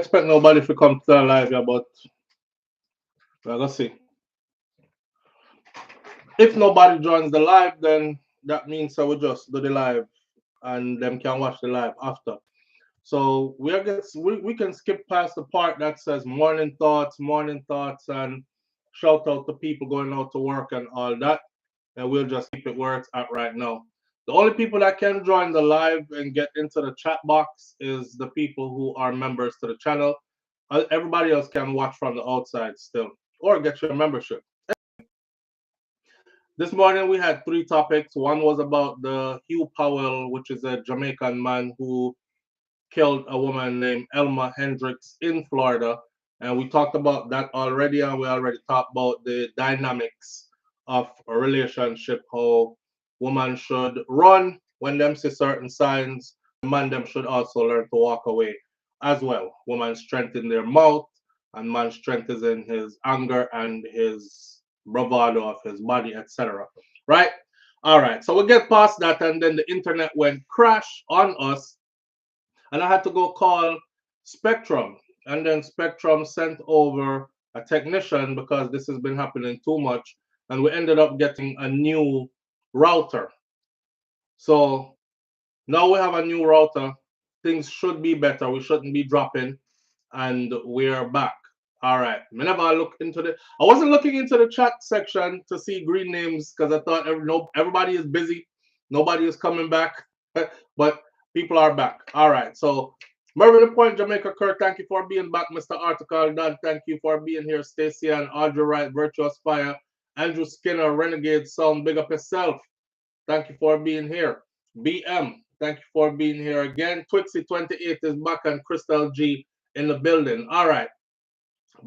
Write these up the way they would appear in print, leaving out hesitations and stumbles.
expect nobody to come to the live here, but we're gonna see. If nobody joins the live, then that means I will just do the live and them can watch the live after. So we can skip past the part that says morning thoughts, and shout out to people going out to work and all that. And we'll just keep it where it's at right now. The only people that can join the live and get into the chat box is the people who are members to the channel. Everybody else can watch from the outside still, or get your membership. This morning we had three topics. One was about the Hugh Powell, which is a Jamaican man who killed a woman named Elma Hendricks in Florida. And we talked about that already, and we already talked about the dynamics of a relationship, how woman should run when them see certain signs. The man them should also learn to walk away as well. Woman's strength in their mouth, and man's strength is in his anger and his bravado of his body, etc. Right? All right. So we get past that, and then the internet went crash on us, and I had to go call Spectrum, and then Spectrum sent over a technician because this has been happening too much, and we ended up getting a new router. So now we have a new router. Things should be better. We shouldn't be dropping, and we're back. All right. Whenever I look into I wasn't looking into the chat section to see green names because I thought everybody is busy. Nobody is coming back, but people are back. All right. So Mervyn the Point, Jamaica Kurt, thank you for being back. Mr. Article Dad, thank you for being here. Stacy and Audrey Wright, Virtuous Fire, Andrew Skinner, Renegade Sound, big up yourself. Thank you for being here. BM, thank you for being here again. Twixie28 is back, and Crystal G in the building. All right.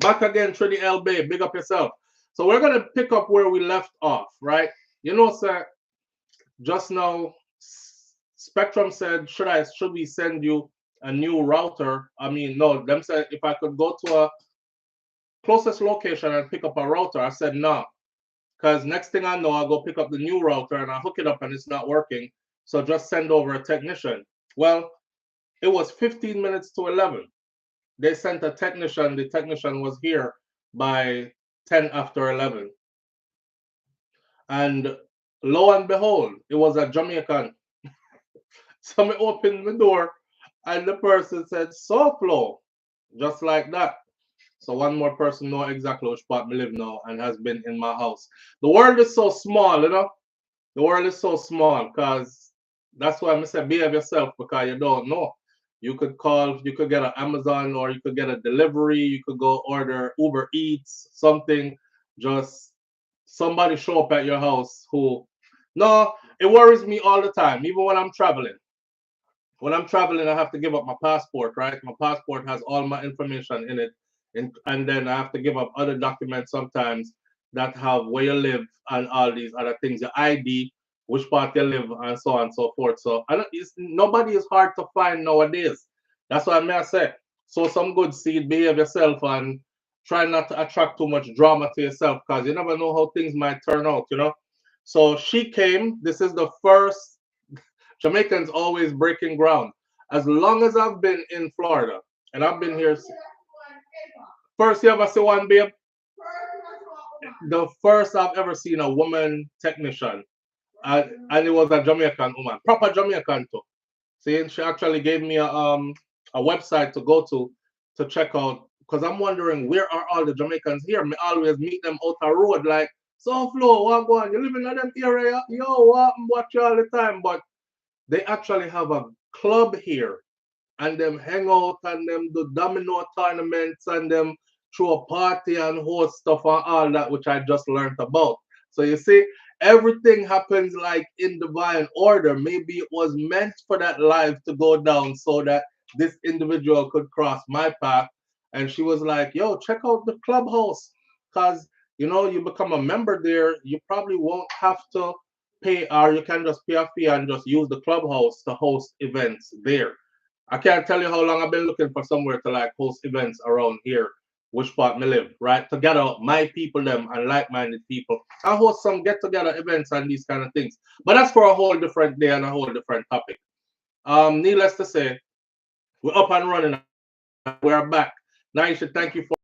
Back again, Trinity L Bay, big up yourself. So we're going to pick up where we left off, right? You know, sir, just now, Spectrum said, should we send you a new router? I mean, no, them said if I could go to a closest location and pick up a router. I said no, because next thing I know, I'll go pick up the new router and I hook it up and it's not working. So just send over a technician. Well, it was 15 minutes to 11. They sent a technician. The technician was here by 10 after 11. And lo and behold, it was a Jamaican. So I opened the door and the person said, SOUFLOTV, just like that. So one more person know exactly which part I live now and has been in my house. The world is so small, you know? The world is so small because that's why I say behave yourself, because you don't know. You could call, you could get an Amazon, or you could get a delivery, you could go order Uber Eats, something, just somebody show up at your house who, no, it worries me all the time, even when I'm traveling. When I'm traveling, I have to give up my passport, right? My passport has all my information in it. And then I have to give up other documents sometimes that have where you live and all these other things, your ID, which part you live, and so on and so forth. So nobody is hard to find nowadays. That's why I say, sow some good seed, behave yourself, and try not to attract too much drama to yourself, because you never know how things might turn out, you know. So she came. This is the first. Jamaicans always breaking ground. As long as I've been in Florida, and I've been here. First you ever see one, babe? The first I've ever seen a woman technician. And it was a Jamaican woman, proper Jamaican too. See, she actually gave me a website to go to check out, because I'm wondering where are all the Jamaicans here. Me always meet them out the road like, so Flo, what go on? You living in them area? Yo, what? Watch you all the time. But they actually have a club here, and them hang out and them do domino tournaments and them throw a party and host stuff and all that, which I just learned about. So you see, everything happens like in divine order. Maybe it was meant for that live to go down so that this individual could cross my path. And she was like, yo, check out the clubhouse, because, you know, you become a member there, you probably won't have to pay, or you can just pay a fee and just use the clubhouse to host events there. I can't tell you how long I've been looking for somewhere to like host events around here, which part me live, right? To gather my people them and like-minded people. I host some get-together events and these kind of things. But that's for a whole different day and a whole different topic. Needless to say, we're up and running We're back. Naisha, thank you for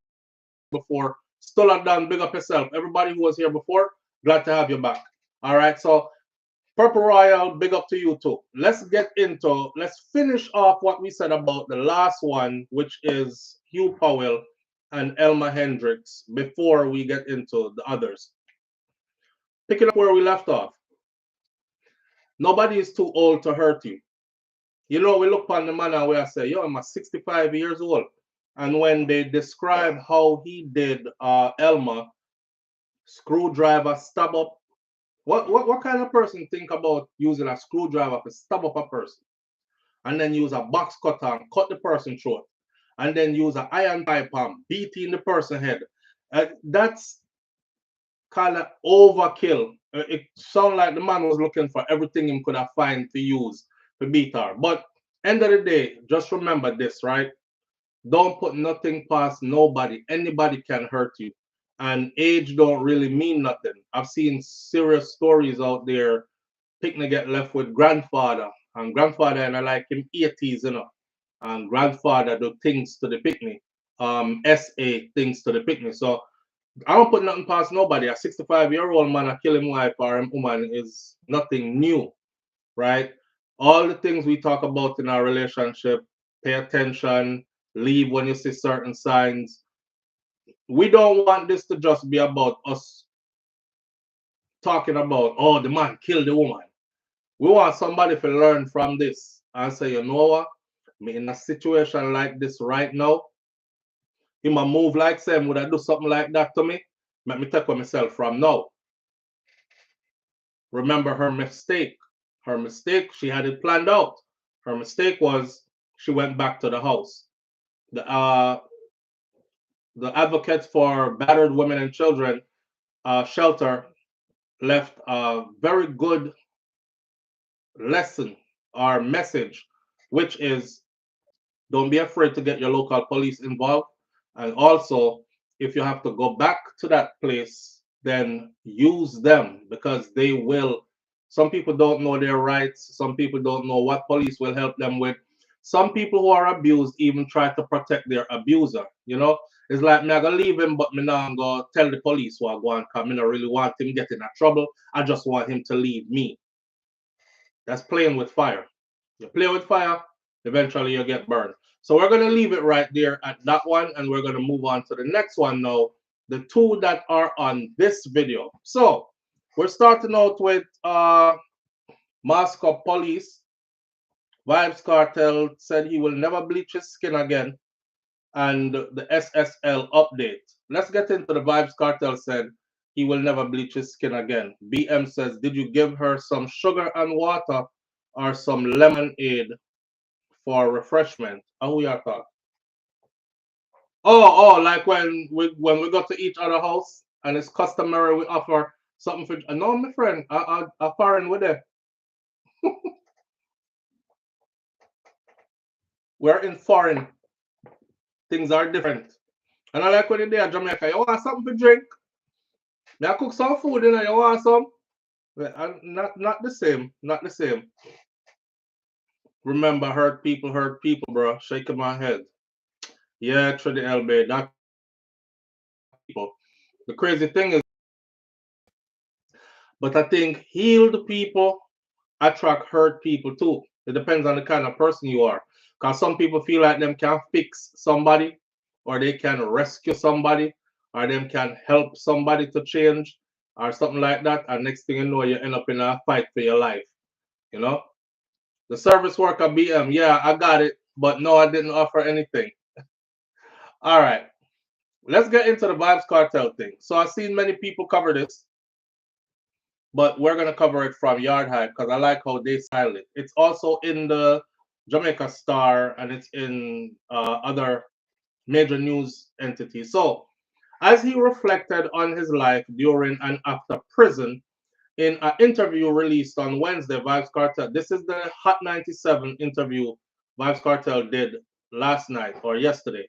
before. Stola done, big up yourself. Everybody who was here before, glad to have you back. All right, so Purple Royal, big up to you too. Let's finish off what we said about the last one, which is Hugh Powell and Elma Hendricks, before we get into the others. Picking up where we left off. Nobody is too old to hurt you. You know, we look on the man and we say, yo, I'm 65 years old. And when they describe how he did Elma, screwdriver, stab up, what kind of person think about using a screwdriver to stab up a person? And then use a box cutter and cut the person throat? And then use an iron pipe and beat in the person's head? That's kind of overkill. It sounds like the man was looking for everything he could have find to use to beat her. But end of the day, just remember this, right? Don't put nothing past nobody. Anybody can hurt you. And age don't really mean nothing. I've seen serious stories out there. Picnic get left with grandfather. And grandfather, and I like him 80s, you know. And grandfather do things to the picnic. SA things to the picnic. So I don't put nothing past nobody. A 65-year-old man a kill him wife or him woman is nothing new, right? All the things we talk about in our relationship, pay attention, leave when you see certain signs. We don't want this to just be about us talking about, oh, the man killed the woman. We want somebody to learn from this and say, you know what? Me in a situation like this right now, he might move like Sam, would I do something like that to me? Let me take myself from now. Remember her mistake. Her mistake, she had it planned out. Her mistake was she went back to the house. The advocates for battered women and children shelter left a very good lesson or message, which is don't be afraid to get your local police involved. And also, if you have to go back to that place, then use them, because they will. Some people don't know their rights. Some people don't know what police will help them with. Some people who are abused even try to protect their abuser. You know, it's like, me I gonna leave him, but me now go tell the police what I go and come. I don't really want him getting in trouble. I just want him to leave me. That's playing with fire. You play with fire, eventually you get burned. So we're going to leave it right there at that one, and we're going to move on to the next one now, the two that are on this video. So we're starting out with Moscow police. Vybz Kartel said he will never bleach his skin again, and the SSL update. Let's get into the Vybz Kartel said he will never bleach his skin again. BM says, did you give her some sugar and water or some lemonade for refreshment? How we are talking? Oh, like when we go to each other house and it's customary we offer something for. No, my friend, I foreign with it. We're in foreign. Things are different. And I like when you're there in Jamaica, you want something to drink? May I cook some food, you want some? Not the same. Not the same. Remember, hurt people, bro. Shaking my head. Yeah, through the LB. That people. The crazy thing is, but I think healed people attract hurt people too. It depends on the kind of person you are. Because some people feel like them can fix somebody, or they can rescue somebody, or them can help somebody to change, or something like that. And next thing you know, you end up in a fight for your life. You know? The service worker BM, yeah, I got it, but no, I didn't offer anything. All right. Let's get into the Vybz Kartel thing. So I've seen many people cover this, but we're going to cover it from Yard Hype because I like how they style it. It's also in the Jamaica Star, and it's in other major news entities. So as he reflected on his life during and after prison in an interview released on Wednesday, Vybz Kartel, this is the Hot 97 interview Vybz Kartel did last night or yesterday.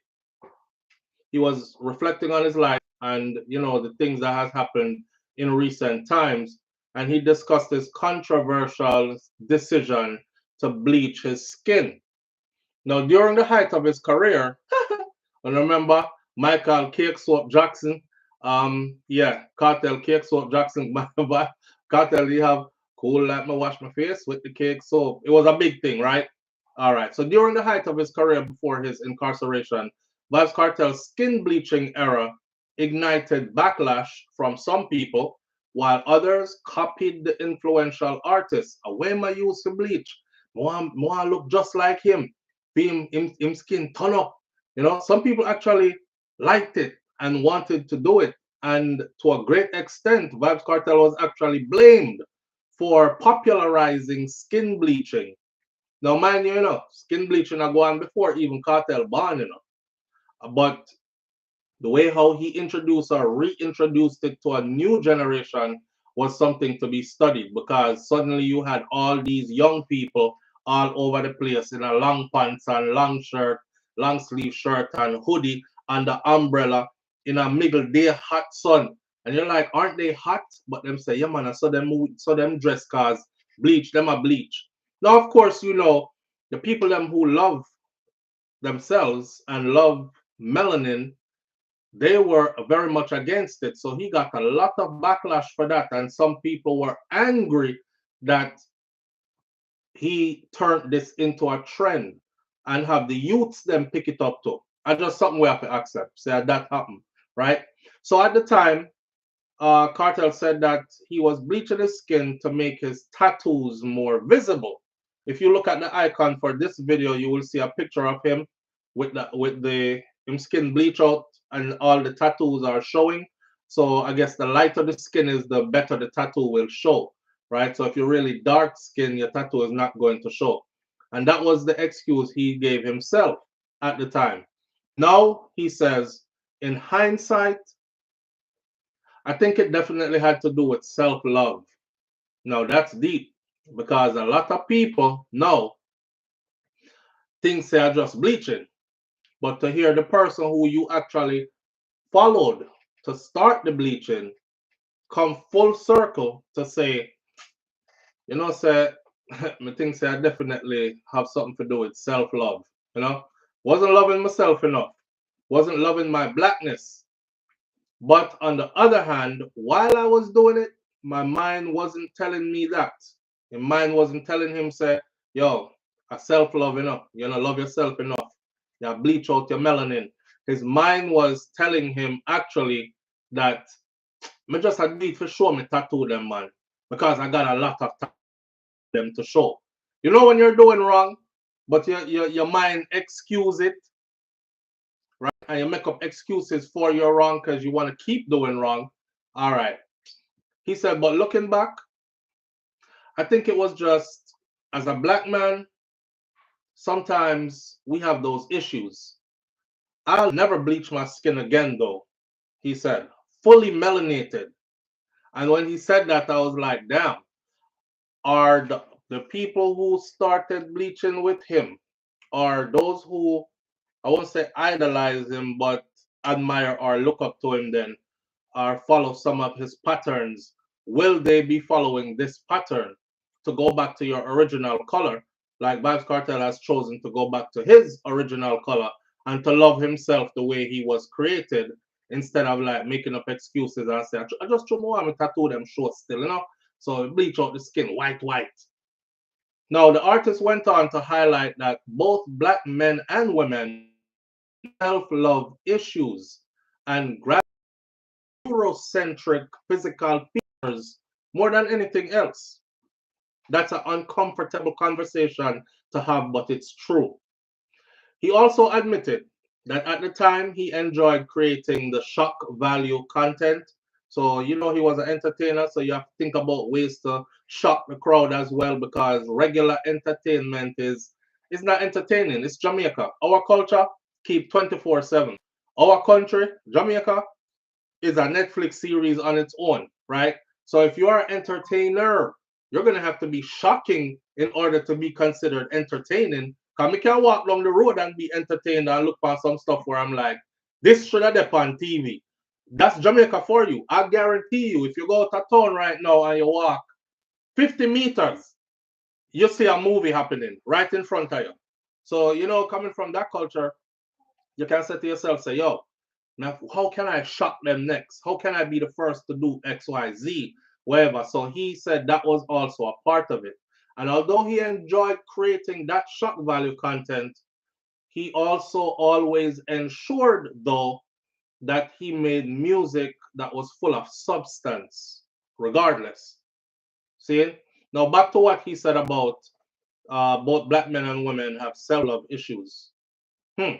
He was reflecting on his life and, you know, the things that has happened in recent times. And he discussed his controversial decision to bleach his skin. Now, during the height of his career, And remember, Michael Cake Soap Jackson. Yeah, Cartel Cake Soap Jackson. Cartel, you have cool let me wash my face with the cake soap. It was a big thing, right? All right. So during the height of his career before his incarceration, Vybz Kartel's skin bleaching era ignited backlash from some people, while others copied the influential artist. Away my use to bleach. More look just like him. Him skin turn up. You know, some people actually liked it and wanted to do it. And to a great extent, Vybz Kartel was actually blamed for popularizing skin bleaching. Now, mind you, skin bleaching had gone before even Cartel born, But the way how he introduced or reintroduced it to a new generation was something to be studied, because suddenly you had all these young people all over the place in a long pants and long shirt, long sleeve shirt and hoodie under umbrella in a middle day hot sun. And you're like, aren't they hot? But them say, yeah man, I saw them dress cars, bleach, them a bleach. Now of course, the people them who love themselves and love melanin, they were very much against it. So he got a lot of backlash for that. And some people were angry that he turned this into a trend and have the youths them pick it up too. And just something we have to accept. Say that happened, right? So at the time, Cartel said that he was bleaching his skin to make his tattoos more visible. If you look at the icon for this video, you will see a picture of him with the him skin bleach out and all the tattoos are showing. So I guess the lighter the skin is, the better the tattoo will show, right? So if you're really dark skin, your tattoo is not going to show. And that was the excuse he gave himself at the time. Now he says, in hindsight, I think it definitely had to do with self-love. Now that's deep, because a lot of people now think they are just bleaching. But to hear the person who you actually followed to start the bleaching come full circle to say, say, I think say I definitely have something to do with self-love. Wasn't loving myself enough, wasn't loving my blackness. But on the other hand, while I was doing it, my mind wasn't telling me that. Your mind wasn't telling him, say, yo, I self-love enough. You don't love yourself enough. You bleach out your melanin. His mind was telling him actually that me just had need for show me tattoo them, man. Because I got a lot of them to show. You know when you're doing wrong, but your mind excuse it, right? And you make up excuses for your wrong because you want to keep doing wrong. All right. He said, but looking back, I think it was just, as a black man, sometimes we have those issues. I'll never bleach my skin again, though, he said, fully melanated. And when he said that, I was like, damn, are the people who started bleaching with him, are those who, I won't say idolize him, but admire or look up to him then, or follow some of his patterns, will they be following this pattern to go back to your original color, like Vybz Kartel has chosen to go back to his original color and to love himself the way he was created, instead of like making up excuses and say, I just don't want me tattoo them short still, so bleach out the skin white. Now, the artist went on to highlight that both black men and women self-love issues and Eurocentric physical features more than anything else. That's an uncomfortable conversation to have, but it's true. He also admitted that at the time he enjoyed creating the shock value content. So, he was an entertainer, so you have to think about ways to shock the crowd as well, because regular entertainment is not entertaining. It's Jamaica. Our culture keep 24/7. Our country, Jamaica, is a Netflix series on its own, right? So if you are an entertainer, you're gonna have to be shocking in order to be considered entertaining. Cause me can walk down the road and be entertained and look for some stuff where I'm like, this should have been on TV. That's Jamaica for you. I guarantee you, if you go to town right now and you walk 50 meters, you see a movie happening right in front of you. So, coming from that culture, You can say to yourself, say, yo, now how can I shock them next? How can I be the first to do X, Y, Z, whatever? So he said that was also a part of it. And although he enjoyed creating that shock value content, he also always ensured, though, that he made music that was full of substance, regardless. See? Now back to what he said about both black men and women have self-love issues. Hmm.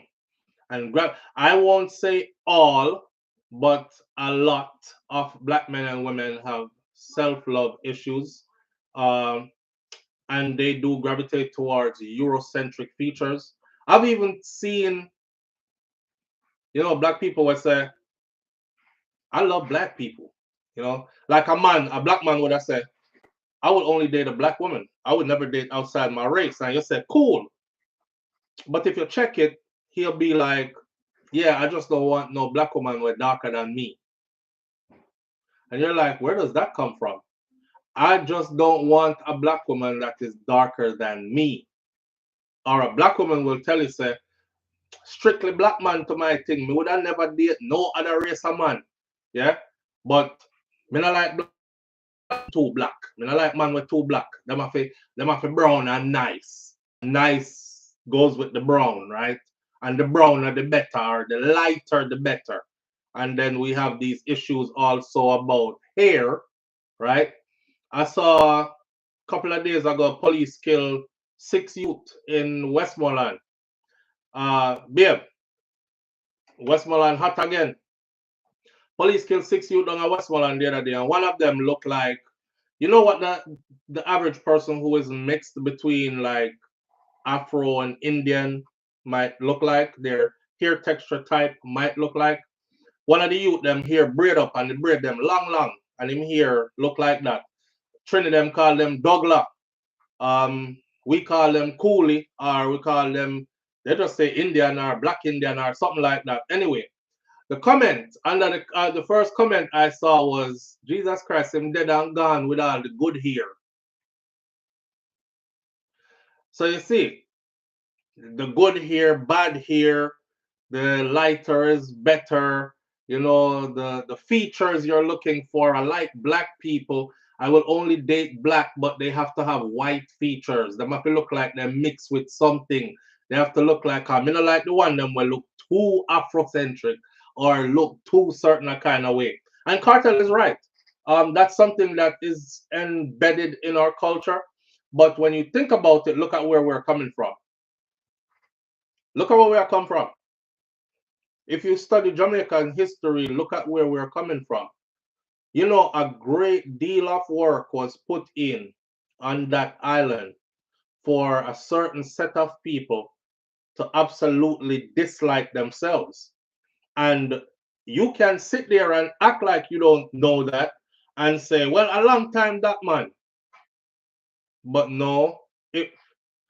And I won't say all, but a lot of black men and women have self-love issues. Um, and they do gravitate towards Eurocentric features. I've even seen, black people would say, I love black people. Like a black man would have said, I would only date a black woman. I would never date outside my race. And you said, cool. But if you check it, he'll be like, yeah, I just don't want no black woman with darker than me. And you're like, where does that come from? I just don't want a black woman that is darker than me. Or a black woman will tell you, say, strictly black man to my thing. Me would have never date no other race of man. Yeah? But me not like black too black. Me not like man with too black. Them have to brown and nice. Nice goes with the brown, right? And the browner the better, or the lighter the better. And then we have these issues also about hair, right? I saw a couple of days ago police kill 6 youth in Westmoreland. Babe, Westmoreland hot again. Police killed 6 youth down at Westmoreland the other day, and one of them looked like, you know what the average person who is mixed between like Afro and Indian might look like, their hair texture type might look like. One of the youth them hair braid up and the braid them long, and him hair look like that. Trinidad call them Douglas. We call them Coolie, or we call them, they just say Indian or Black Indian or something like that. Anyway, the comment under the first comment I saw was, Jesus Christ, him dead and gone with all the good hair. So you see, the good hair, bad hair, the lighter is better, the features you're looking for. I like black people. I will only date black, but they have to have white features. They have to look like they're mixed with something. They have to look like, I don't like the one them will look too Afrocentric or look too certain kind of way. And Cartel is right. That's something that is embedded in our culture. But when you think about it, look at where we're coming from. Look at where we are come from. If you study Jamaican history, look at where we're coming from. A great deal of work was put in on that island for a certain set of people to absolutely dislike themselves. And you can sit there and act like you don't know that and say, well, a long time that man. But no, it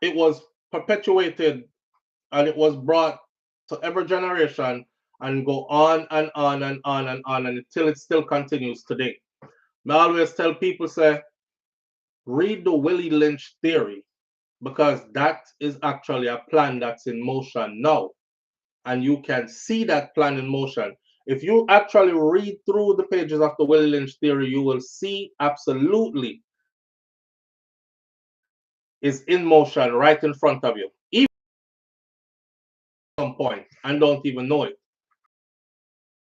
was perpetuated and it was brought to every generation and go on and on and on and on and until it still continues today. I always tell people, say, read the Willie Lynch theory, because that is actually a plan that's in motion now. And you can see that plan in motion. If you actually read through the pages of the Willie Lynch theory, you will see absolutely is in motion right in front of you. Even at some point, and don't even know it.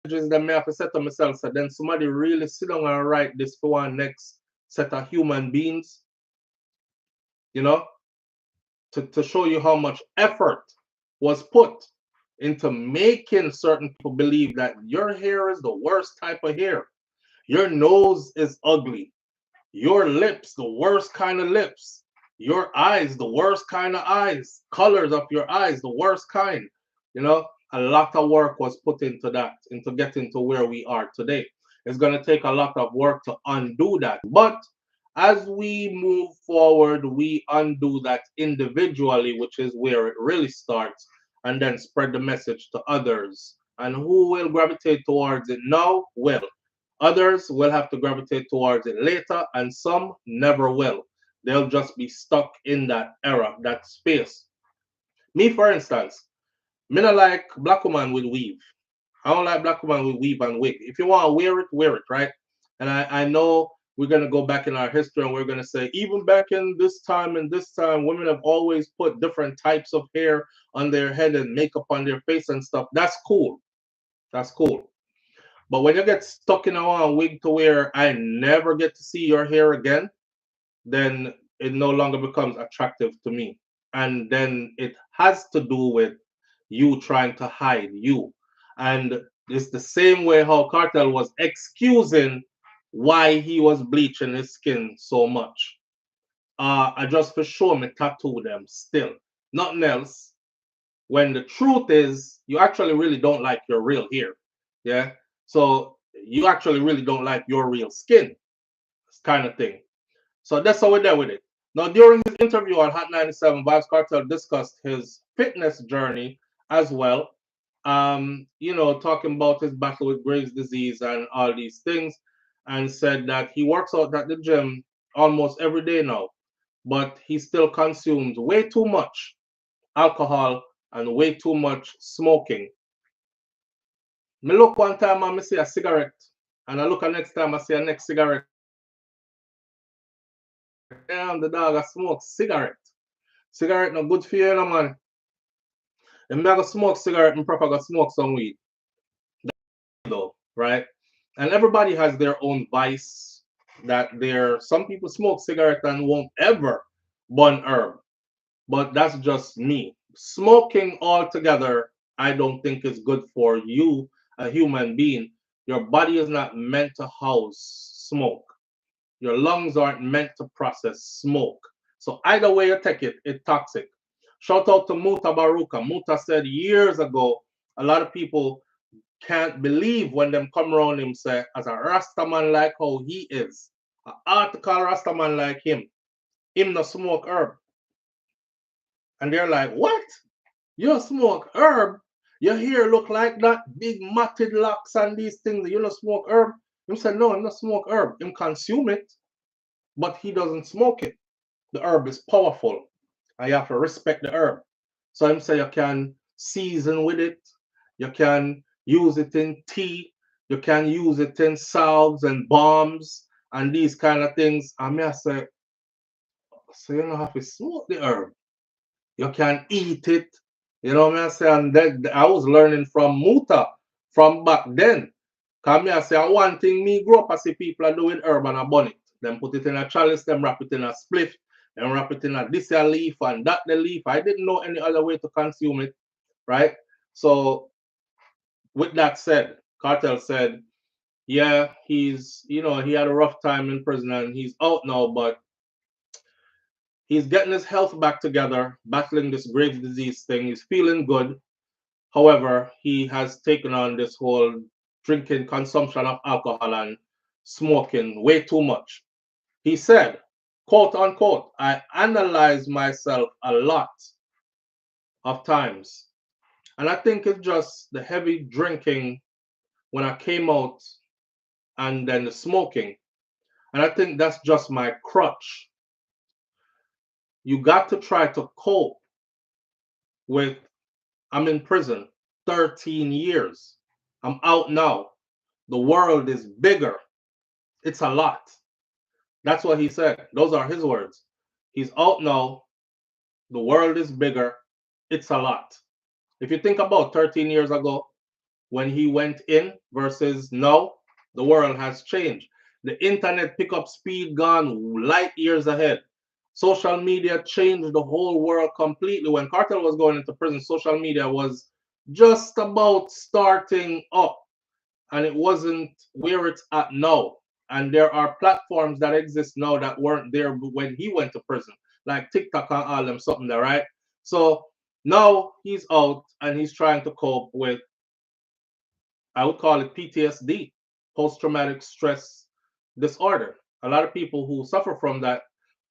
That may have to set to myself, so then somebody really sit down and write this for one next set of human beings, to show you how much effort was put into making certain people believe that your hair is the worst type of hair, your nose is ugly, your lips the worst kind of lips, your eyes the worst kind of eyes, colors of your eyes the worst kind. A lot of work was put into that, into getting to where we are today. It's going to take a lot of work to undo that. But as we move forward, we undo that individually, which is where it really starts, and then spread the message to others. And who will gravitate towards it now? Well, others will have to gravitate towards it later, and some never will. They'll just be stuck in that era, that space. Me, for instance, Me not like black woman with weave. I don't like black woman with weave and wig. If you want to wear it, right? And I know we're gonna go back in our history and we're gonna say even back in this time and this time, women have always put different types of hair on their head and makeup on their face and stuff. That's cool. That's cool. But when you get stuck in a wig to where I never get to see your hair again, then it no longer becomes attractive to me. And then it has to do with you trying to hide you. And it's the same way how Cartel was excusing why he was bleaching his skin so much. I just for sure me tattoo them still. Nothing else. When the truth is, you actually really don't like your real hair. Yeah. So you actually really don't like your real skin. This kind of thing. So that's how we're there with it. Now, during his interview on Hot 97, Vybz Kartel discussed his fitness journey as well. Talking about his battle with Graves' disease and all these things, and said that he works out at the gym almost every day now, but he still consumes way too much alcohol and way too much smoking. Me look one time and I see a cigarette, and I look the next time I see a next cigarette. Damn, the dog I smoke cigarette. Cigarette no good for you, no man. If I go smoke cigarette, I'm proper go smoke some weed. Though, right? And everybody has their own vice that some people smoke cigarette and won't ever burn herb. But that's just me. Smoking altogether, I don't think is good for you, a human being. Your body is not meant to house smoke. Your lungs aren't meant to process smoke. So either way you take it, it's toxic. Shout out to Muta Baruka. Muta said years ago, a lot of people can't believe when them come around him say, as a Rastaman like how he is, an article Rastaman like him no smoke herb. And they're like, what? You smoke herb? Your hair look like that, big matted locks and these things. You no smoke herb? Him said, no, I'm not smoke herb. Him consume it, but he doesn't smoke it. The herb is powerful, and you have to respect the herb. So him say you can season with it, you can use it in tea, you can use it in salves and balms and these kind of things. And I say, so you don't have to smoke the herb. You can eat it. You know what I say? And that I was learning from Muta from back then. Cause I say one thing me grew up I see people are doing herb and a bonnet. Them put it in a chalice, them wrap it in a spliff, and wrap it in a this a leaf and that the leaf. I didn't know any other way to consume it, right? So with that said, Cartel said, yeah, he had a rough time in prison and he's out now, but he's getting his health back together, battling this Graves' disease thing. He's feeling good. However, he has taken on this whole drinking, consumption of alcohol and smoking way too much. He said, quote unquote, I analyze myself a lot of times. And I think it's just the heavy drinking when I came out and then the smoking. And I think that's just my crutch. You got to try to cope with, I'm in prison 13 years. I'm out now. The world is bigger. It's a lot. That's what he said. Those are his words. He's out now. The world is bigger. It's a lot. If you think about 13 years ago when he went in versus now, the world has changed. The internet pickup speed gone light years ahead. Social media changed the whole world completely. When Cartel was going into prison, social media was just about starting up, and it wasn't where it's at now. And there are platforms that exist now that weren't there when he went to prison, like TikTok and all them something there, right? So now he's out and he's trying to cope with, I would call it PTSD, post-traumatic stress disorder. A lot of people who suffer from that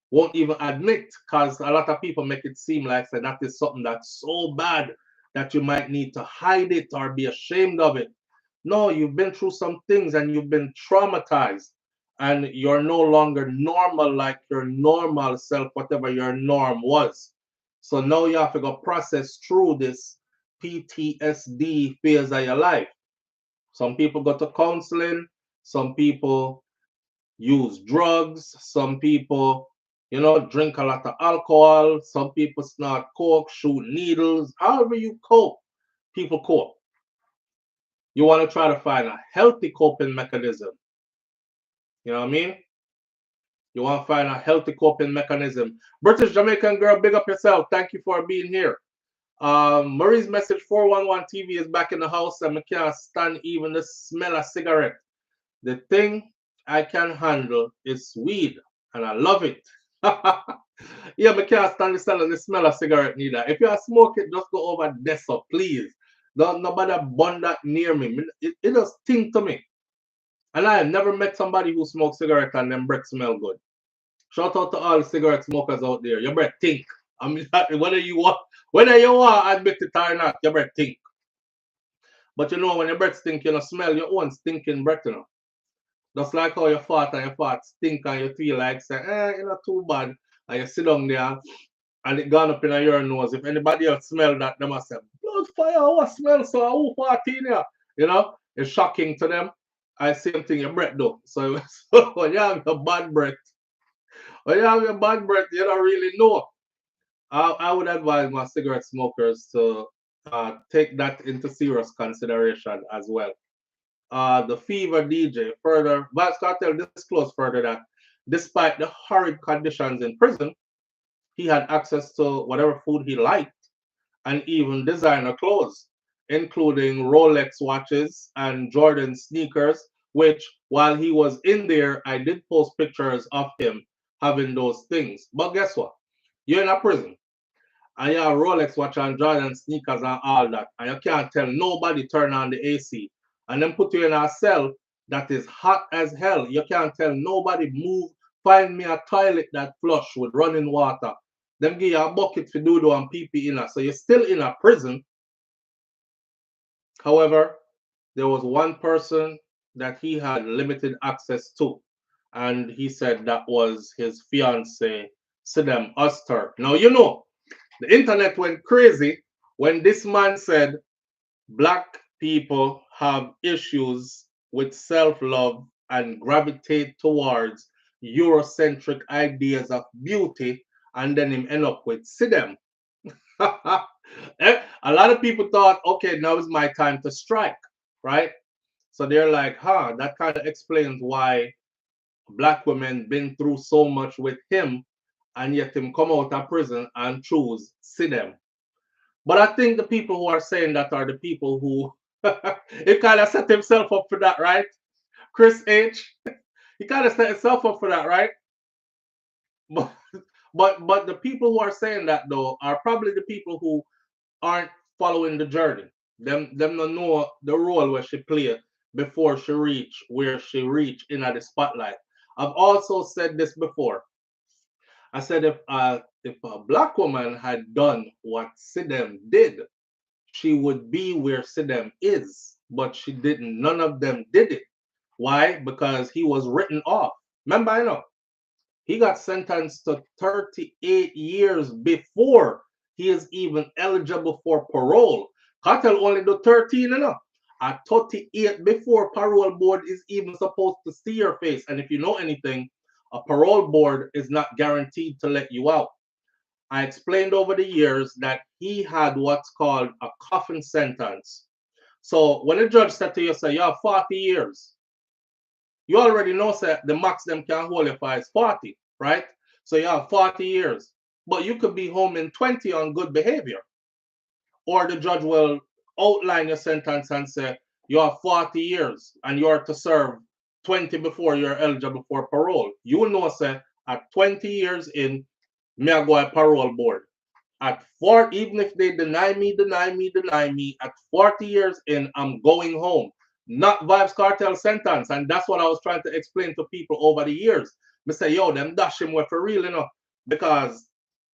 won't even admit, because a lot of people make it seem like that is something that's so bad that you might need to hide it or be ashamed of it. No, you've been through some things and you've been traumatized, and you're no longer normal like your normal self, whatever your norm was. So now you have to go process through this PTSD phase of your life. Some people go to counseling, some people use drugs, some people, drink a lot of alcohol, some people snort coke, shoot needles. However you cope, people cope. You want to try to find a healthy coping mechanism. You know what I mean? You want to find a healthy coping mechanism. British Jamaican girl, big up yourself. Thank you for being here. Marie's message 411 TV is back in the house and I can't stand even the smell of cigarette. The thing I can handle is weed and I love it. Yeah, I can't stand the smell of cigarette neither. If you smoke it, just go over there, so please. Don't nobody burn that near me. It just stink to me. And I have never met somebody who smokes cigarette and them breath smell good. Shout out to all the cigarette smokers out there. Your breath stink. I mean, whether you want admit it or not, your breath stink. But when your breath stink, smell your own stinking breath, Just like how you fart and your fart stink and you feel like saying, it's not too bad. And you sit down there and it gone up in your nose. If anybody else smell that, they must say, blood fire, what smell so who fart in here? It's shocking to them. I same thing your breath though. So when you have your bad breath, you don't really know. I would advise my cigarette smokers to take that into serious consideration as well. The Fever DJ further, Vybz Kartel disclosed further that despite the horrid conditions in prison, he had access to whatever food he liked and even designer clothes, including Rolex watches and Jordan sneakers, which while he was in there, I did post pictures of him having those things. But guess what? You're in a prison and you have Rolex watch and Jordan sneakers and all that, and you can't tell nobody turn on the AC, and then put you in a cell that is hot as hell. You can't tell nobody move, find me a toilet that flush with running water. Them give you a bucket for dodo and pee in it. So you're still in a prison. However, there was one person that he had limited access to, and he said that was his fiance, Sidem Oster. Now the internet went crazy when this man said black people have issues with self-love and gravitate towards Eurocentric ideas of beauty, and then him end up with Sidem. A lot of people thought, okay, now is my time to strike, right? So they're like, that kind of explains why black women been through so much with him, and yet him come out of prison and choose Sidem. But I think the people who are saying that are the people who he kind of set himself up for that, right? Chris H. He kind of set himself up for that, right? But the people who are saying that though are probably the people who aren't following the journey. Them don't know the role where she played before she reached where she reached in the spotlight. I've also said this before. I said if a black woman had done what Sidem did, she would be where Sidem is, but she didn't. None of them did it. Why? Because he was written off. Remember, he got sentenced to 38 years before he is even eligible for parole. Cartel only do 13, At 38 before parole board is even supposed to see your face. And if you know anything, a parole board is not guaranteed to let you out. I explained over the years that he had what's called a coffin sentence. So when the judge said to you, say, you have 40 years, you already know that the max them can hold you for is 40, right? So you have 40 years. But you could be home in 20 on good behavior. Or the judge will outline your sentence and say, you have 40 years and you are to serve 20 before you're eligible for parole. You will know, say, at 20 years in, me I go a parole board. At 4, even if they deny me, at 40 years in, I'm going home. Not Vybz Kartel sentence. And that's what I was trying to explain to people over the years. Me say, yo, them dash him for real, because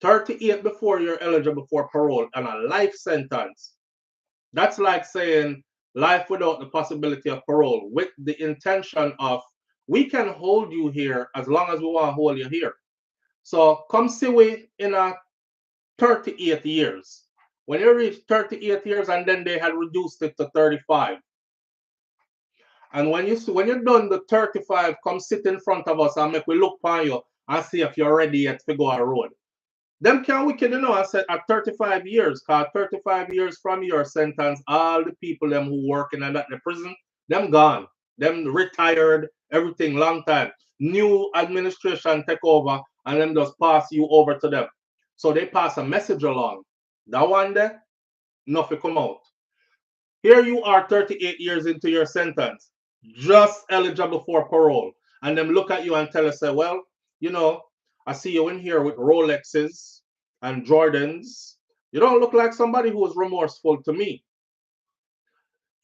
38 before you're eligible for parole and a life sentence. That's like saying life without the possibility of parole, with the intention of we can hold you here as long as we want to hold you here. So come see we in a 38 years. When you reach 38 years, and then they had reduced it to 35. And when you're done the 35, come sit in front of us and make we look upon you and see if you're ready yet to go a road. Them can't wicked, I said at 35 years, cause 35 years from your sentence, all the people them who work in the prison, them gone. Them retired, everything long time. New administration take over and them just pass you over to them. So they pass a message along. That one there, nothing come out. Here you are 38 years into your sentence, just eligible for parole. And them look at you and tell us, say, well, I see you in here with Rolexes and Jordans. You don't look like somebody who is remorseful to me.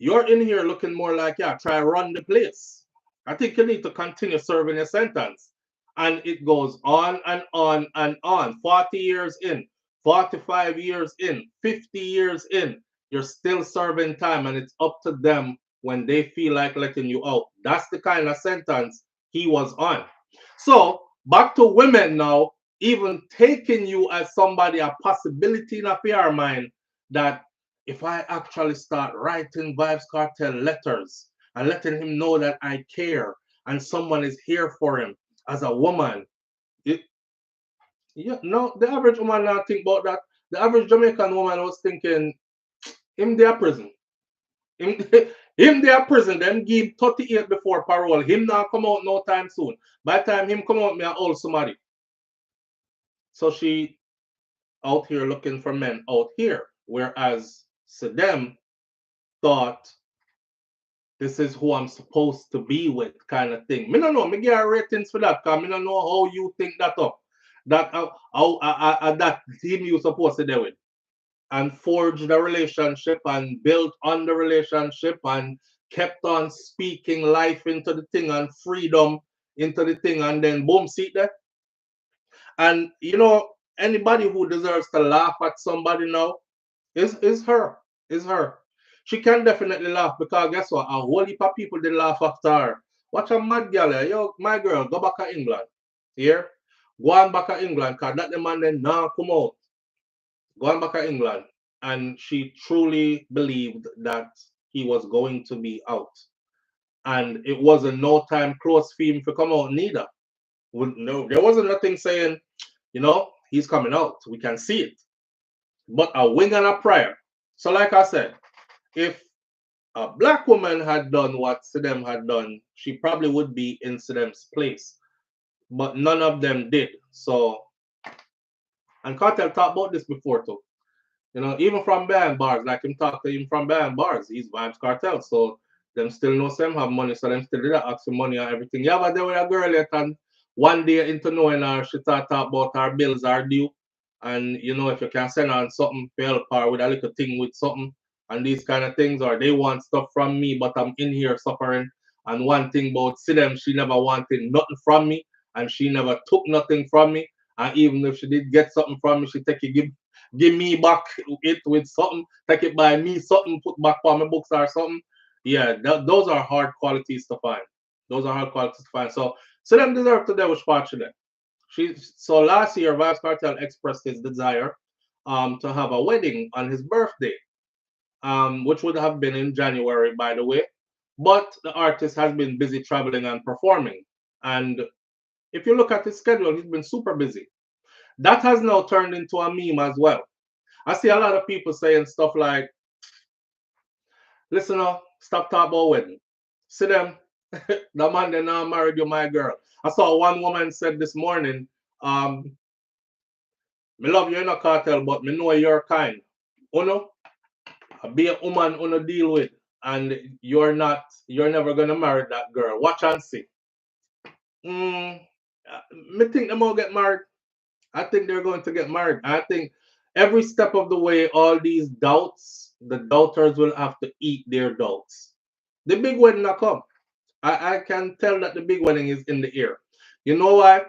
You're in here looking more like, yeah, try run the place. I think you need to continue serving your sentence. And it goes on and on and on. 40 years in, 45 years in, 50 years in, you're still serving time, and it's up to them when they feel like letting you out. That's the kind of sentence he was on. So back to women now, even taking you as somebody, a possibility in a PR mind that if I actually start writing Vybz Kartel letters and letting him know that I care and someone is here for him as a woman, the average woman not think about that. The average Jamaican woman was thinking, him there prison. Him there prison, them give 38 before parole. Him not come out no time soon. By the time him come out, me a old somebody. So she out here looking for men out here. Whereas Saddam thought this is who I'm supposed to be with, kind of thing. Me don't know, me get ratings for that, because me don't know how you think that up. That that him you supposed to do with. And forge the relationship and built on the relationship and kept on speaking life into the thing and freedom into the thing, and then boom, see there. And anybody who deserves to laugh at somebody now is her. Is her. She can definitely laugh, because guess what? A whole heap of people did laugh after her. Watch a mad girl. Yo, my girl, go back to England. Here? Go on back to England, because that the man then now come out. Go on back to England. And she truly believed that he was going to be out. And it wasn't no time close for him to come out neither. No, there wasn't nothing saying, he's coming out. We can see it. But a wing and a prayer. So like I said, if a black woman had done what Saddam had done, she probably would be in Saddam's place. But none of them did. So, and Cartel talked about this before too. Even from behind bars, like him talk to him from behind bars, he's Vybz Kartel. So them still know them have money, so them still did ask for money and everything. Yeah, but there was a girl yet, and one day into knowing her, she talk about her bills are due. And if you can send her something to help her with a little thing with something and these kind of things, or they want stuff from me, but I'm in here suffering. And one thing about Sidem, she never wanted nothing from me, and she never took nothing from me. And even if she did get something from me, she take it, give me back it with something, take it by me something, put back on my books or something. Yeah, those are hard qualities to find. Those are hard qualities to find. So them deserve to do fortunate. So last year, Vybz Kartel expressed his desire to have a wedding on his birthday, which would have been in January, by the way. But the artist has been busy traveling and performing. And if you look at his schedule, he's been super busy. That has now turned into a meme as well. I see a lot of people saying stuff like, listen up, stop talking about wedding. See them, the man that now married you, my girl. I saw one woman said this morning, me love you in a cartel, but me know you're kind. Be a woman uno deal with, and you're never gonna marry that girl. Watch and see. Me think them all get married. I think they're going to get married. I think every step of the way, all these doubts, the doubters will have to eat their doubts. The big wedding will come. I can tell that the big wedding is in the air. You know why?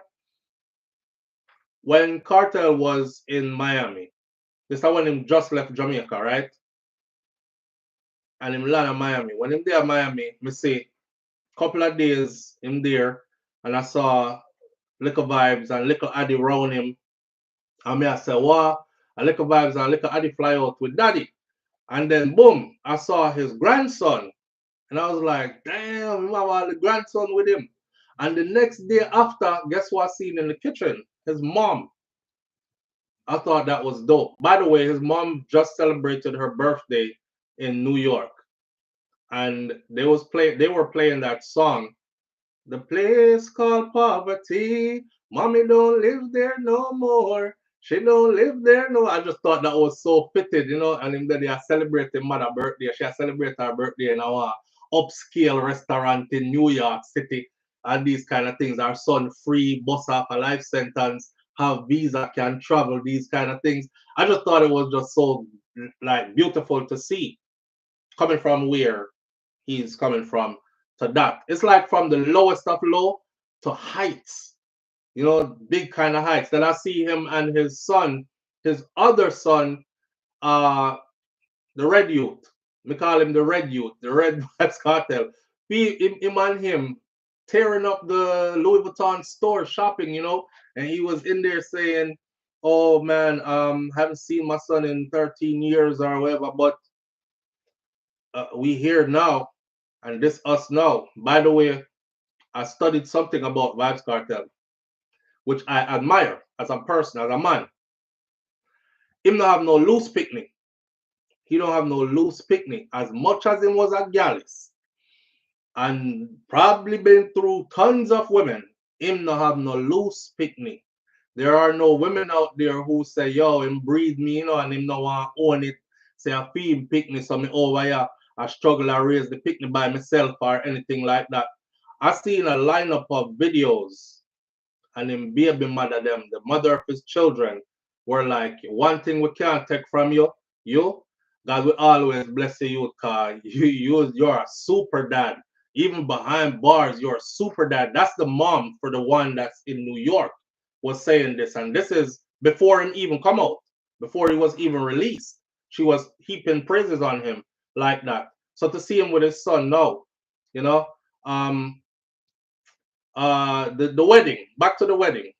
When Cartel was in Miami, this is when him just left Jamaica, right? And him land in Miami. When him there in Miami, me see couple of days him there, and I saw little Vybz and little Addy around him. And me I say, wow. a little Vybz and a little Addy fly out with daddy. And then boom, I saw his grandson. And I was like, damn, we have the grandson with him. And the next day after, guess what I seen in the kitchen? His mom. I thought that was dope. By the way, his mom just celebrated her birthday in New York. And they were playing that song. The place called poverty. Mommy don't live there no more. She don't live there no. I just thought that was so fitted, and then they are celebrating mother birthday. She celebrated her birthday in our upscale restaurant in New York City and these kind of things. Our son free, bus off a life sentence, have visa, can travel, these kind of things. I just thought it was just so like beautiful to see coming from where he's coming from to that. It's like from the lowest of low to heights, big kind of heights. Then I see him and his son, his other son, the Red Youth. We call him the Red Youth, the Red Vybz Kartel. Him and him tearing up the Louis Vuitton store shopping, and he was in there saying, oh man, haven't seen my son in 13 years or whatever, but we here now, and this us now. By the way, I studied something about Vybz Kartel, which I admire as a person, as a man. Him not have no loose picnic. He don't have no loose picnic. As much as him was a gallus and probably been through tons of women, him not have no loose picnic. There are no women out there who say, yo, him breed me, and him no want to own it. Say I feel him picnic, so me over here, I struggle and raise the picnic by myself or anything like that. I seen a lineup of videos and him baby mother them, the mother of his children, were like, one thing we can't take from you, God will always bless you, because you're a super dad. Even behind bars, you're a super dad. That's the mom for the one that's in New York was saying this. And this is before him even come out, before he was even released. She was heaping praises on him like that. So to see him with his son now, the wedding, back to the wedding.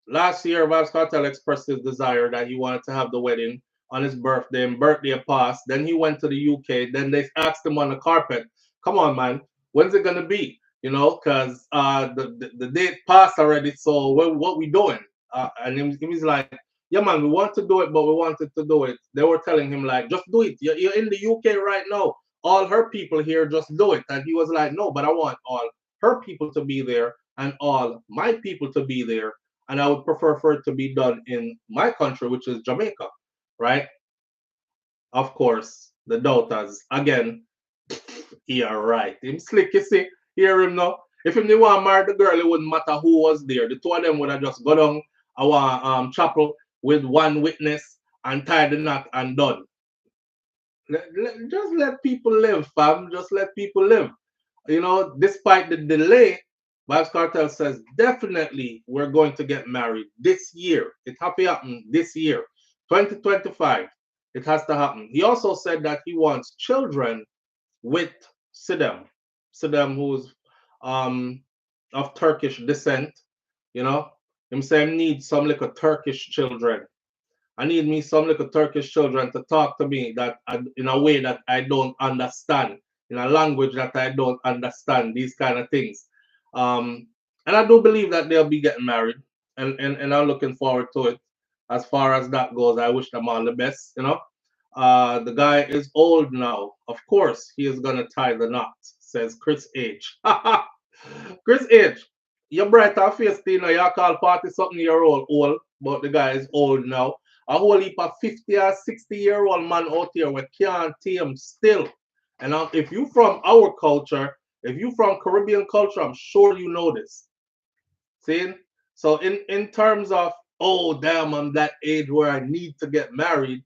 Last year, Vybz Kartel expressed his desire that he wanted to have the wedding on his birthday, and birthday passed. Then he went to the UK. Then they asked him on the carpet, come on, man, when's it going to be? Because the date passed already, so what we doing? And he was like, yeah, man, we want to do it, but we wanted to do it. They were telling him, like, just do it. You're in the UK right now. All her people here, just do it. And he was like, no, but I want all her people to be there and all my people to be there. And I would prefer for it to be done in my country, which is Jamaica, right? Of course, the doubters, again, yeah, right. Him slick, you see, hear him now. If him didn't want to marry the girl, it wouldn't matter who was there. The two of them would have just go down our chapel with one witness and tie the knot and done. Just let people live, fam. Just let people live. Despite the delay, Vybz Kartel says definitely we're going to get married this year. It has to happen this year, 2025. It has to happen. He also said that he wants children with Sidem, who's of Turkish descent. Him saying need some little Turkish children. I need me some little Turkish children to talk to me in a way that I don't understand, in a language that I don't understand, these kind of things. And I do believe that they'll be getting married, and I'm looking forward to it. As far as that goes, I wish them all the best, The guy is old now. Of course, he is going to tie the knot, says Chris H. Chris H., you're bright and face, you call 40-something-year-old, but the guy is old now. A whole heap of 50 or 60-year-old man out here we can't tame still. And if you from our culture, if you from Caribbean culture, I'm sure you know this. See? So in terms of, oh, damn, I'm that age where I need to get married,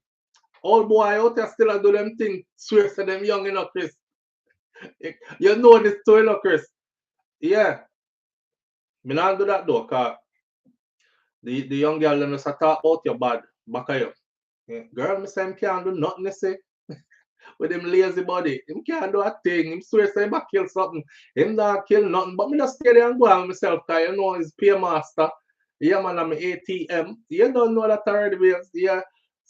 old boy out there still do them things, swear to them young, Chris. You know this too, Chris. Yeah. Me not do that though, because the young girl them just talk about your bad back of you. Yeah. Girl, me say him can't do nothing, you see. With him lazy body. Him can't do a thing. Him swear say him a kill something. Him not kill nothing. But me just stay there and go on myself, because you know he's paymaster. Yeah, man, I'm ATM. You don't know that already, Vybz. Yeah.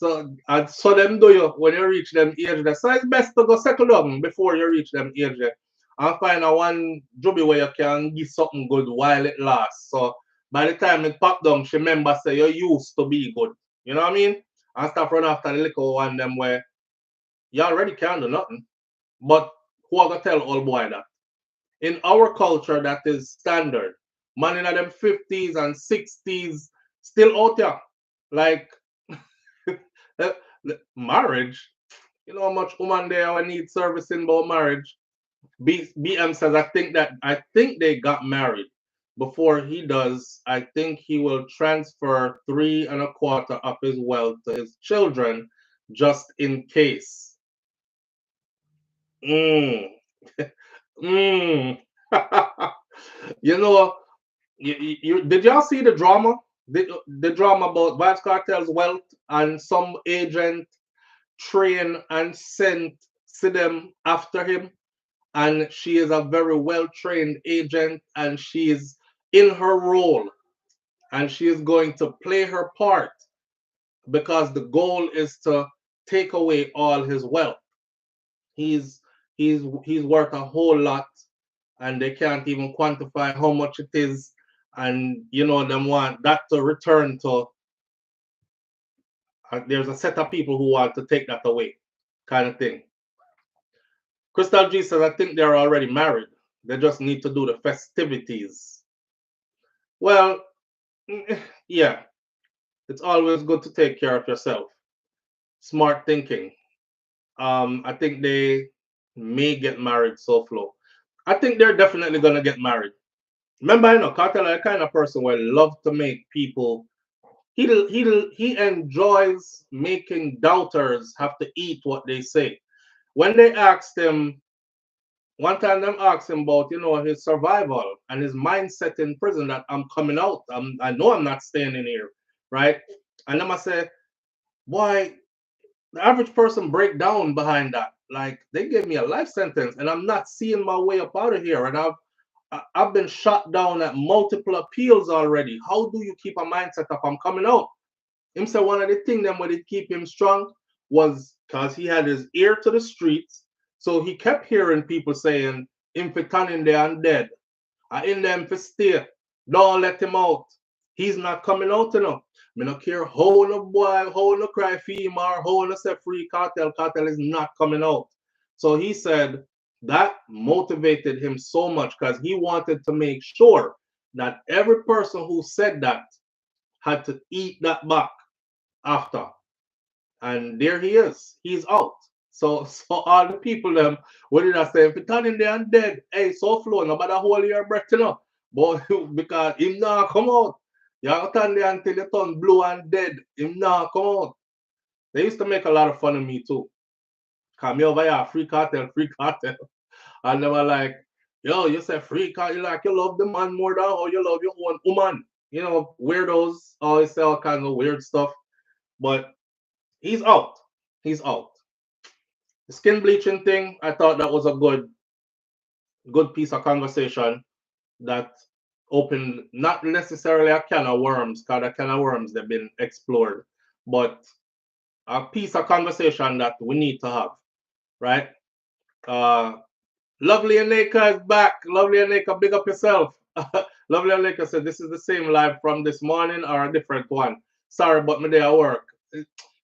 So and so them do you when you reach them age there. So it's best to go settle down before you reach them age there. And find a one job where you can give something good while it lasts. So by the time it pop down, she remember say you used to be good. You know what I mean? And stop running after the little one them where you already can't do nothing. But who are gonna tell old boy that? In our culture, that is standard. Man in them 50s and 60s still out there. Like marriage. You know how much woman there will need servicing about marriage. BM says I think they got married. Before he does, I think he will transfer 3.25 of his wealth to his children just in case. Mm. Mm. You know, did y'all see the drama? The drama about Vybz Kartel's wealth and some agent train and sent to them after him, and she is a very well trained agent, and she is in her role, and she is going to play her part because the goal is to take away all his wealth. He's he's worth a whole lot, and they can't even quantify how much it is, and you know them want that to return to. There's a set of people who want to take that away, kind of thing. Crystal G says, I think they're already married. They just need to do the festivities. Well, yeah, it's always good to take care of yourself. Smart thinking. I think they may get married so flow. I think they're definitely gonna get married. Remember, you know, Cartel is the kind of person where love to make people. He enjoys making doubters have to eat what they say. When they asked him one time, them asked him about his survival and his mindset in prison that I'm coming out. I know I'm not staying in here, right? And then I say, boy, the average person break down behind that. Like they gave me a life sentence, and I'm not seeing my way up out of here. And I've been shot down at multiple appeals already. How do you keep a mindset of I'm coming out? Him say one of the things that would keep him strong was because he had his ear to the streets. So he kept hearing people saying, him for turning there and dead. I in them for stay. Don't let him out. He's not coming out enough. Me no care how no boy, how no cry for him or how no say free cartel. Cartel is not coming out. So he said that motivated him so much because he wanted to make sure that every person who said that had to eat that back after. And there he is. He's out. So all the people them what did I say? If you turn in there and dead, hey, so flow, nobody hold your breath, But because him not come out. You have to turn there until you turn blue and dead. Him not come out. They used to make a lot of fun of me too. Come me over here, free cartel, free cartel. And they were like, yo, you say free cartel, like you love the man more than how you love your own woman. Weirdos always say all kinds of weird stuff. But he's out. He's out. The skin bleaching thing, I thought that was a good piece of conversation that opened not necessarily a can of worms, because a can of worms they've been explored, but a piece of conversation that we need to have, right? Lovely Aneka is back. Lovely Aneka, big up yourself. Lovely Aneka said, this is the same live from this morning or a different one. Sorry, but my day at work.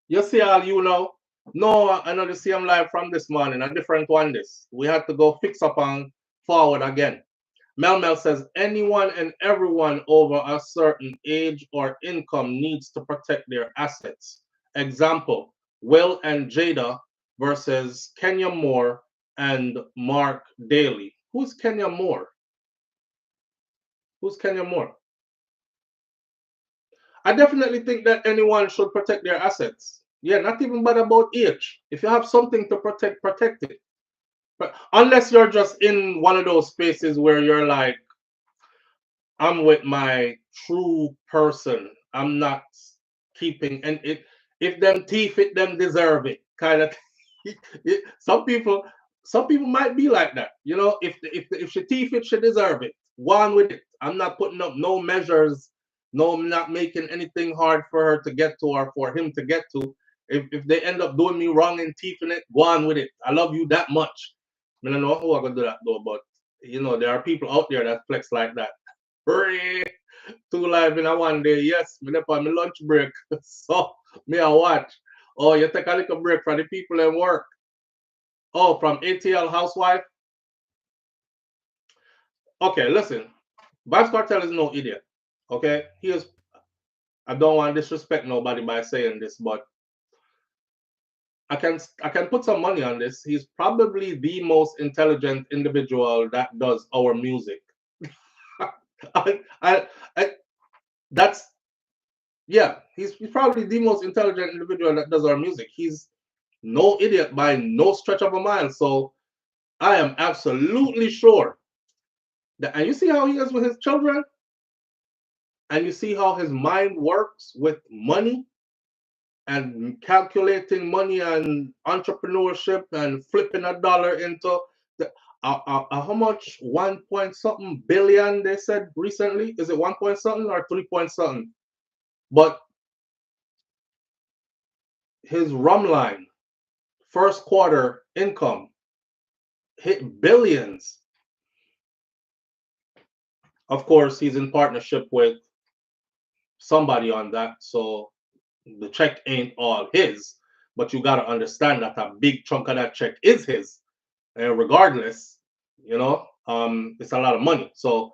You see all you know? No, I know the same live from this morning, a different one this. We had to go fix up and forward again. Mel says, anyone and everyone over a certain age or income needs to protect their assets. Example, Will and Jada versus Kenya Moore and Mark Daly. Who's Kenya Moore? Who's Kenya Moore? I definitely think that anyone should protect their assets. Yeah, not even bad about age. If you have something to protect, protect it. But unless you're just in one of those spaces where you're like, I'm with my true person. I'm not keeping, and if them teeth it, them deserve it. Kind of. some people might be like that. If she teeth it, she deserve it. Go on with it. I'm not putting up no measures. No, I'm not making anything hard for her to get to or for him to get to. If they end up doing me wrong and teething it, go on with it. I love you that much. I don't know who I'm gonna do that though, but there are people out there that flex like that. Hurry! Two live in a one day. Yes, me up on my lunch break. So me I watch. Oh, you take a little break from the people in work. Oh, from ATL housewife. Okay, listen. Vybz Kartel is no idiot. Okay, he is. I don't want to disrespect nobody by saying this, but I can put some money on this. He's probably the most intelligent individual that does our music. I that's yeah. He's probably the most intelligent individual that does our music. He's no idiot by no stretch of a mile. So I am absolutely sure that, and you see how he is with his children, and you see how his mind works with money and calculating money and entrepreneurship and flipping a dollar into the, how much 1 point something billion they said recently. Is it 1 point something or 3 point something? But his rum line first quarter income hit billions. Of course, he's in partnership with somebody on that, so the check ain't all his. But you got to understand that a big chunk of that check is his. And regardless, it's a lot of money. So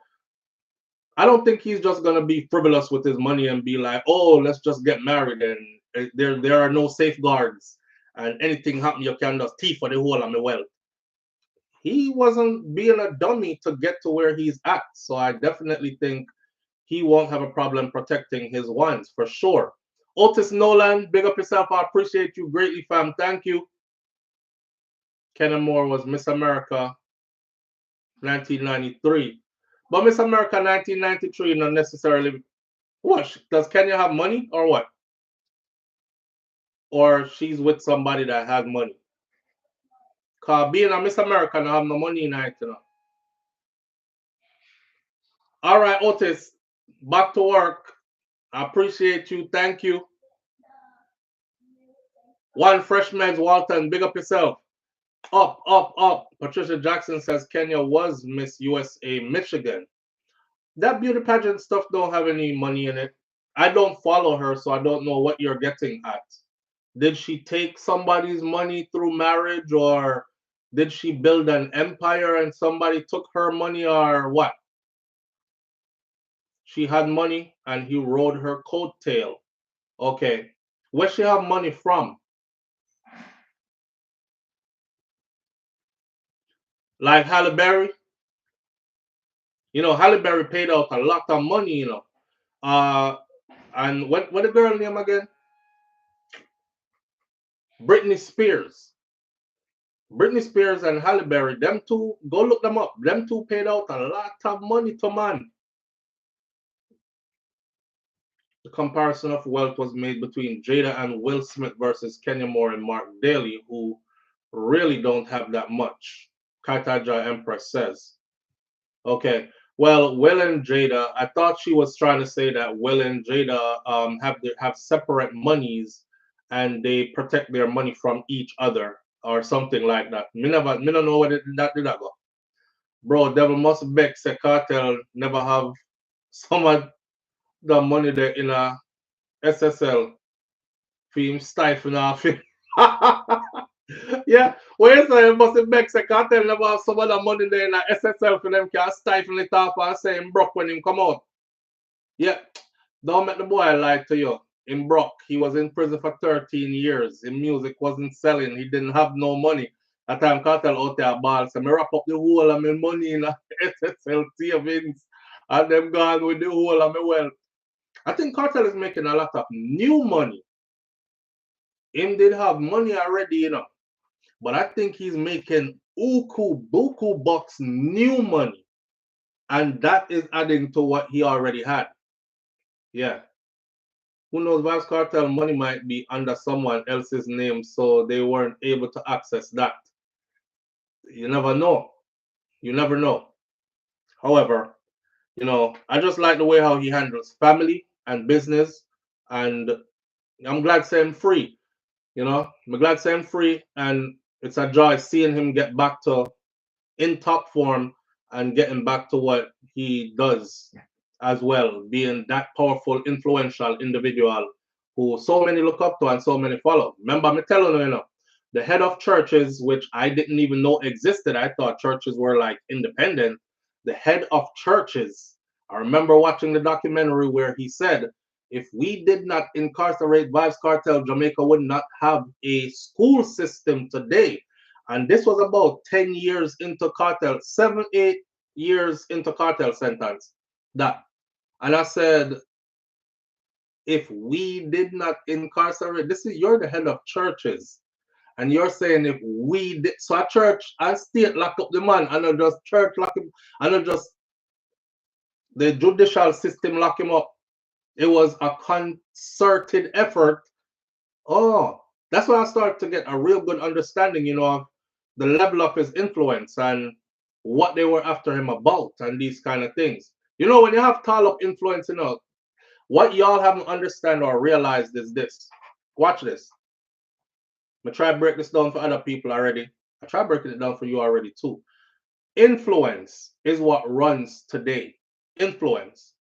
I don't think he's just gonna be frivolous with his money and be like, "Oh, let's just get married," and there are no safeguards, and anything happen, you can just thief for the whole of my wealth. He wasn't being a dummy to get to where he's at. So I definitely think he won't have a problem protecting his ones for sure. Otis Nolan, big up yourself. I appreciate you greatly, fam. Thank you. Kenna Moore was Miss America 1993. But Miss America 1993 not necessarily. What? Does Kenya have money or what? Or she's with somebody that has money? Because being a Miss America don't have no money in it, All right, Otis, back to work. I appreciate you. Thank you. One Freshman's Walton, big up yourself. Up, up, up. Patricia Jackson says Kenya was Miss USA Michigan. That beauty pageant stuff don't have any money in it. I don't follow her, so I don't know what you're getting at. Did she take somebody's money through marriage, or did she build an empire and somebody took her money, or what? She had money and he rode her coattail. Okay. Where she have money from? Like Halle Berry? Halle Berry paid out a lot of money, and what the girl name again? Britney Spears. Britney Spears and Halle Berry, them two, go look them up. Them two paid out a lot of money to man. The comparison of wealth was made between Jada and Will Smith versus Kenya Moore and Mark Daly, who really don't have that much. Kaitaja Empress says. Okay. Well, Will and Jada, I thought she was trying to say that Will and Jada have separate monies and they protect their money from each other or something like that. Me don't know what that did I go. Bro, devil must beg say Cartel never have some of the money there in a SSL film stifling off him. Yeah, where's the must beg say Cartel never have some of the money there in a SSL for them can stifle it off and say him broke when him come out. Yeah, don't make the boy lie to you. In Brock, he was in prison for 13 years. His music wasn't selling. He didn't have no money. At time Cartel out there ball. So me wrap up the whole of my money in a SSL savings and them gone with the whole of my wealth. I think Cartel is making a lot of new money. Him did have money already, But I think he's making buku bucks new money. And that is adding to what he already had. Yeah. Who knows, Vybz Kartel money might be under someone else's name, so they weren't able to access that. You never know. You never know. However, I just like the way how he handles family and business, and I'm glad to say I'm free. You know, I'm glad to say him free, and it's a joy seeing him get back to in top form and getting back to what he does as well, being that powerful, influential individual who so many look up to and so many follow. Remember, I'm telling you, the head of churches, which I didn't even know existed, I thought churches were like independent. The head of churches, I remember watching the documentary where he said, if we did not incarcerate Vybz Kartel, Jamaica would not have a school system today. And this was about 10 years into Cartel, 7, 8 years into Cartel sentence. That. And I said, if we did not incarcerate, this is, you're the head of churches. And you're saying if we did, so a church and state lock up the man, and not just church lock him, and not just the judicial system lock him up. It was a concerted effort. Oh, that's when I started to get a real good understanding, of the level of his influence and what they were after him about and these kind of things. When you have tall up influence, what y'all haven't understand or realized is this. Watch this. I'm gonna try to break this down for other people already. I try breaking it down for you already too. Influence is what runs today. Influence.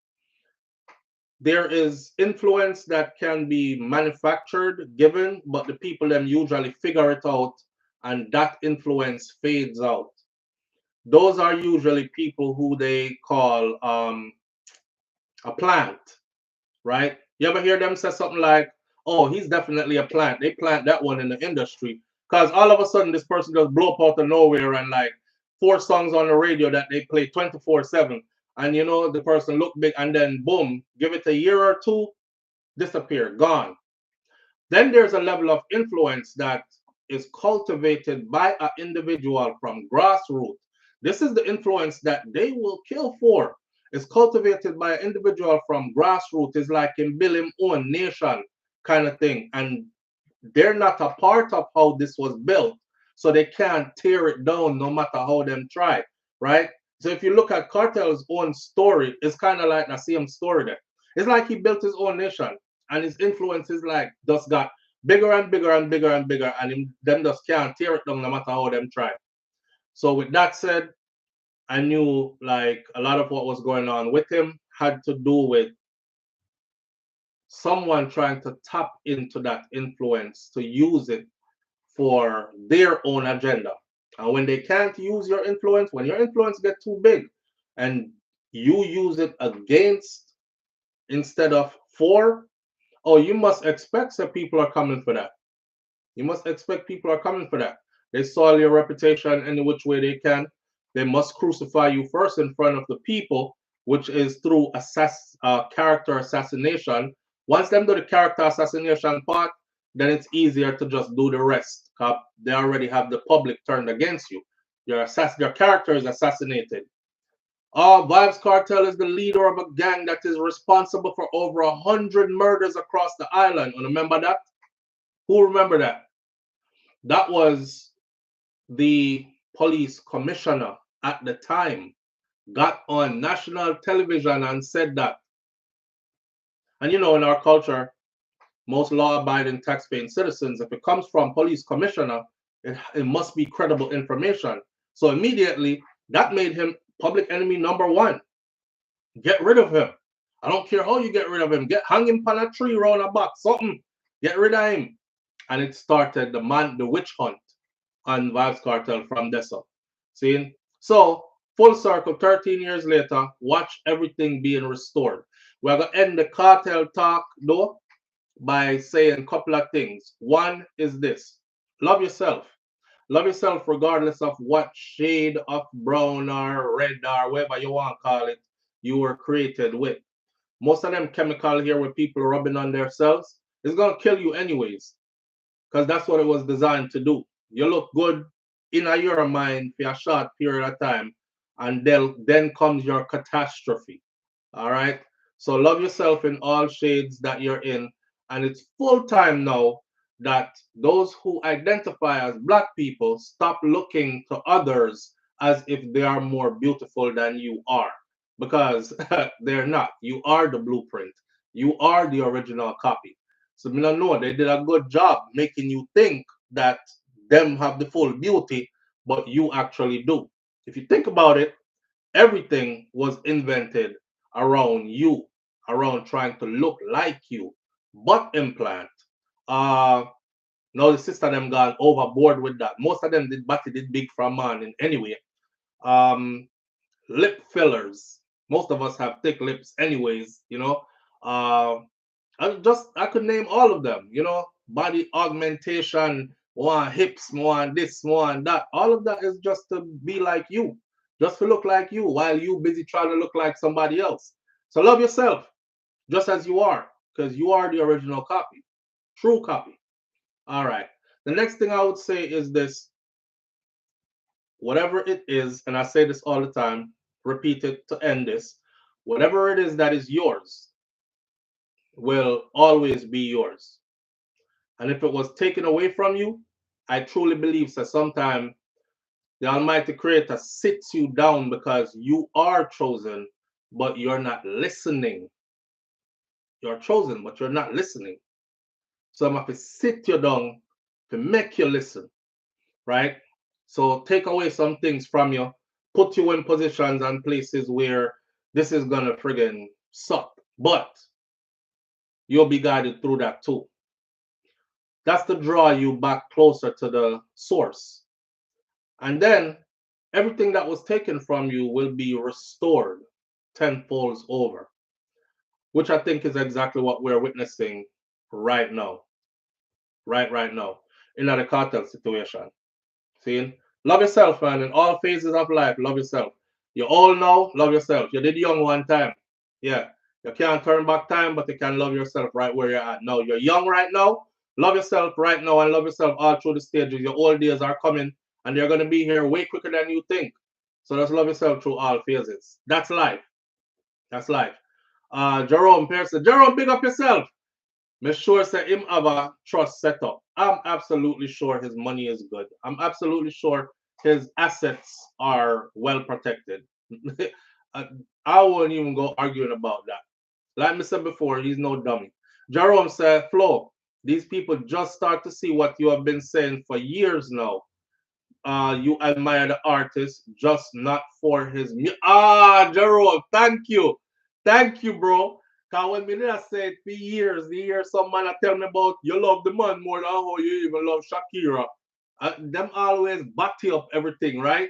There is influence that can be manufactured, given, but the people them usually figure it out, and that influence fades out. Those are usually people who they call a plant, right? You ever hear them say something like, oh, he's definitely a plant. They plant that one in the industry. Because all of a sudden, this person just blow up out of nowhere and like 4 songs on the radio that they play 24/7. And the person look big and then boom, give it a year or two, disappear, gone. Then there's a level of influence that is cultivated by an individual from grassroots. This is the influence that they will kill for. It's cultivated by an individual from grassroots. It's like in build him own nation kind of thing. And they're not a part of how this was built. So they can't tear it down no matter how them try, right? So if you look at Cartel's own story, it's kind of like the same story there. It's like he built his own nation and his influence is like just got bigger and bigger and bigger and bigger, and them just can't tear it down no matter how them try. So with that said, I knew like a lot of what was going on with him had to do with someone trying to tap into that influence to use it for their own agenda. And when they can't use your influence, when your influence get too big and you use it against instead of for, oh, you must expect that people are coming for that. You must expect people are coming for that. They soil your reputation any which way they can. They must crucify you first in front of the people, which is through character assassination. Once them do the character assassination part, then it's easier to just do the rest. They already have the public turned against you. Your character is assassinated. Vybz Kartel is the leader of a gang that is responsible for over 100 murders across the island. And remember that? Who remember that? That was the police commissioner at the time got on national television and said that. And in our culture, most law-abiding tax-paying citizens, if it comes from police commissioner, it must be credible information. So immediately, that made him public enemy #1. Get rid of him. I don't care how you get rid of him. Hang him on a tree, round a box, something. Get rid of him. And it started the witch hunt on Vybz Kartel from Dessa. See? So, full circle, 13 years later, watch everything being restored. We're going to end the cartel talk, though, by saying a couple of things. One is this. Love yourself. Love yourself regardless of what shade of brown or red or whatever you want to call it you were created with. Most of them chemical here with people rubbing on themselves is going to kill you anyways, because that's what it was designed to do. You look good in your mind for a short period of time, and then comes your catastrophe. All right? So love yourself in all shades that you're in, and it's full time now that those who identify as Black people stop looking to others as if they are more beautiful than you are, because they're not. You are the blueprint. You are the original copy. So me not know. They did a good job making you think that them have the full beauty, but you actually do. If you think about it, everything was invented around you, around trying to look like you. Butt implant. Uh Now the sister them gone overboard with that. Most of them did body did big from man in anyway. Um Lip fillers. Most of us have thick lips anyways, you know. Uh I could name all of them, you know, body augmentation, more on hips, more on this, more on that. All of that is just to be like you, just to look like you while you busy trying to look like somebody else. So love yourself just as you are, because you are the original copy, true copy. All right. The next thing I would say is this: whatever it is, and I say this all the time, repeat it to end this, whatever it is that is yours will always be yours. And if it was taken away from you, I truly believe that sometime the Almighty Creator sits you down because you are chosen, but you're not listening. You're chosen, but you're not listening. So I'm going to sit you down to make you listen, right? So take away some things from you, put you in positions and places where this is going to friggin' suck. But you'll be guided through that too. That's to draw you back closer to the source. And then everything that was taken from you will be restored tenfold over, which I think is exactly what we're witnessing right now. Right now. In the cartel situation. See? Love yourself, man. In all phases of life, love yourself. You all know, love yourself. You did young one time. Yeah. You can't turn back time, but you can love yourself right where you're at now. You're young right now. Love yourself right now and love yourself all through the stages. Your old days are coming and they're going to be here way quicker than you think. So just love yourself through all phases. That's life. That's life. Jerome Pearson. Jerome, big up yourself. Make sure say him have a trust set up. I'm absolutely sure his money is good. I'm absolutely sure his assets are well protected. I I won't even go arguing about that. Like I said before, he's no dummy. Jerome said, Flo, these people just start to see what you have been saying for years now. You admire the artist, just not for his Jerome, thank you. Thank you, bro. Cause when me did I say it for years, the year some man tell me about you love the man more than how you even love Shakira. Them always body up everything, right?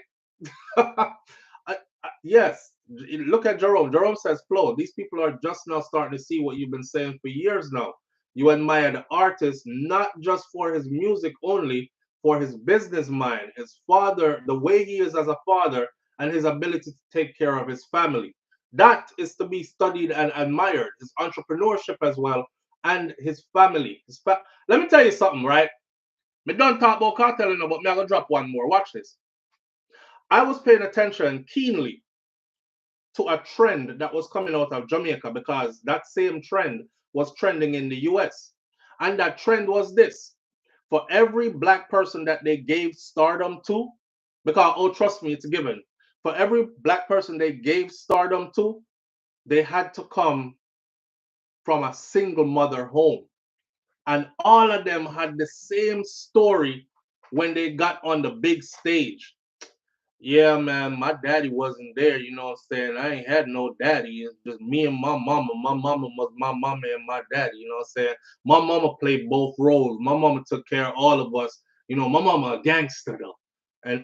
Yes. Look at Jerome. Jerome says, Flo, these people are just now starting to see what you've been saying for years now. You admire the artist not just for his music only, for his business mind, his father, the way he is as a father, and his ability to take care of his family. That is to be studied and admired. His entrepreneurship as well, and his family. Let me tell you something, right? Me don't talk about cartel, but me I'm gonna drop one more. Watch this. I was paying attention keenly to a trend that was coming out of Jamaica because that same trend was trending in the US. And that trend was this: for every black person that they gave stardom to, because, oh, trust me, it's given. For every black person they gave stardom to, they had to come from a single mother home. And all of them had the same story when they got on the big stage. Yeah, man, my daddy wasn't there, you know what I'm saying? I ain't had no daddy. It's just me and my mama. My mama was my mama and my daddy, you know what I'm saying? My mama played both roles. My mama took care of all of us. You know, my mama a gangster though. And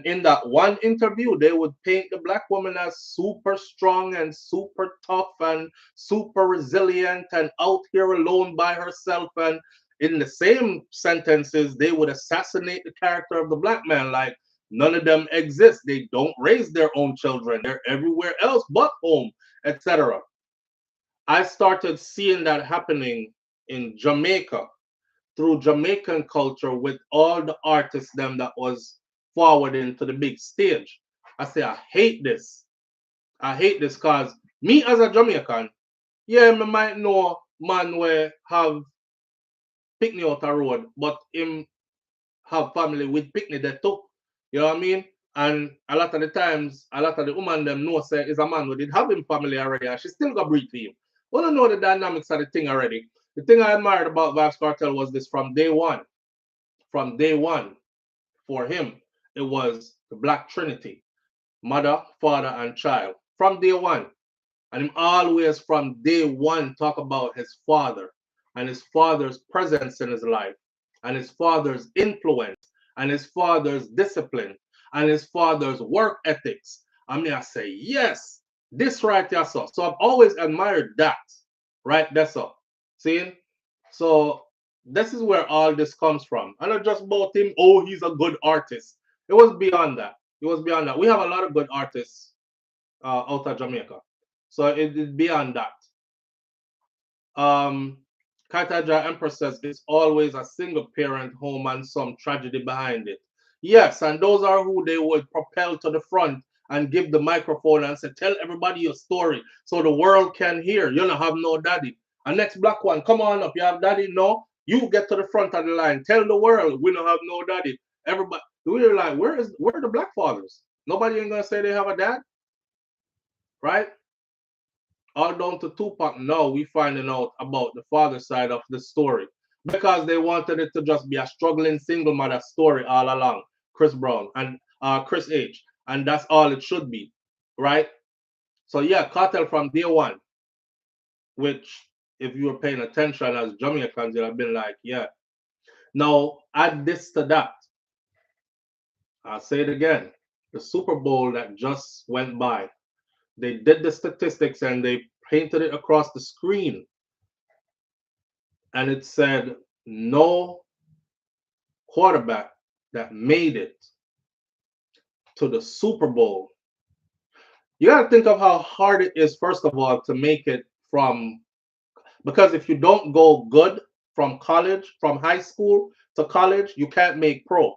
in that one interview, they would paint the black woman as super strong and super tough and super resilient and out here alone by herself. And in the same sentences, they would assassinate the character of the black man. Like, none of them exist. They don't raise their own children. They're everywhere else but home, etc. I started seeing that happening in Jamaica through Jamaican culture with all the artists them that was forwarding to the big stage. I say I hate this. I hate this because me as a Jamaican, yeah, me might know man where have picnic out a road, but him have family with picnic that too. You know what I mean? And a lot of the times, a lot of the woman them know say is a man who did have him family already and she still got breathe for him. We don't know the dynamics of the thing already. The thing I admired about Vybz Kartel was this from day one. From day one, for him, it was the Black Trinity, mother, father, and child. From day one. And him always from day one talk about his father and his father's presence in his life and his father's influence and his father's discipline and his father's work ethics. I mean, I say, yes, this right there, so. So I've always admired that, right? That's all. See? So this is where all this comes from. And not just about him, oh, he's a good artist. It was beyond that. It was beyond that. We have a lot of good artists out of Jamaica. So it is beyond that. Cartel Empress says it's always a single parent home and some tragedy behind it. Yes, and those are who they would propel to the front and give the microphone and say, tell everybody your story so the world can hear. You don't have no daddy. And next black one, come on up. You have daddy? No. You get to the front of the line. Tell the world we don't have no daddy. Everybody, we're like, where are the black fathers? Nobody ain't gonna say they have a dad, right? All down to Tupac. Now we finding out about the father side of the story because they wanted it to just be a struggling single mother story all along. Chris Brown and Chris H. And that's all it should be, right? So yeah, Cartel from day one, which if you were paying attention as Jamaicans, you'd have been like, yeah. Now add this to that. I'll say it again. The Super Bowl that just went by. They did the statistics and they painted it across the screen. And it said no quarterback that made it to the Super Bowl. You got to think of how hard it is, first of all, to make it from, because if you don't go good from college, from high school to college, you can't make pro.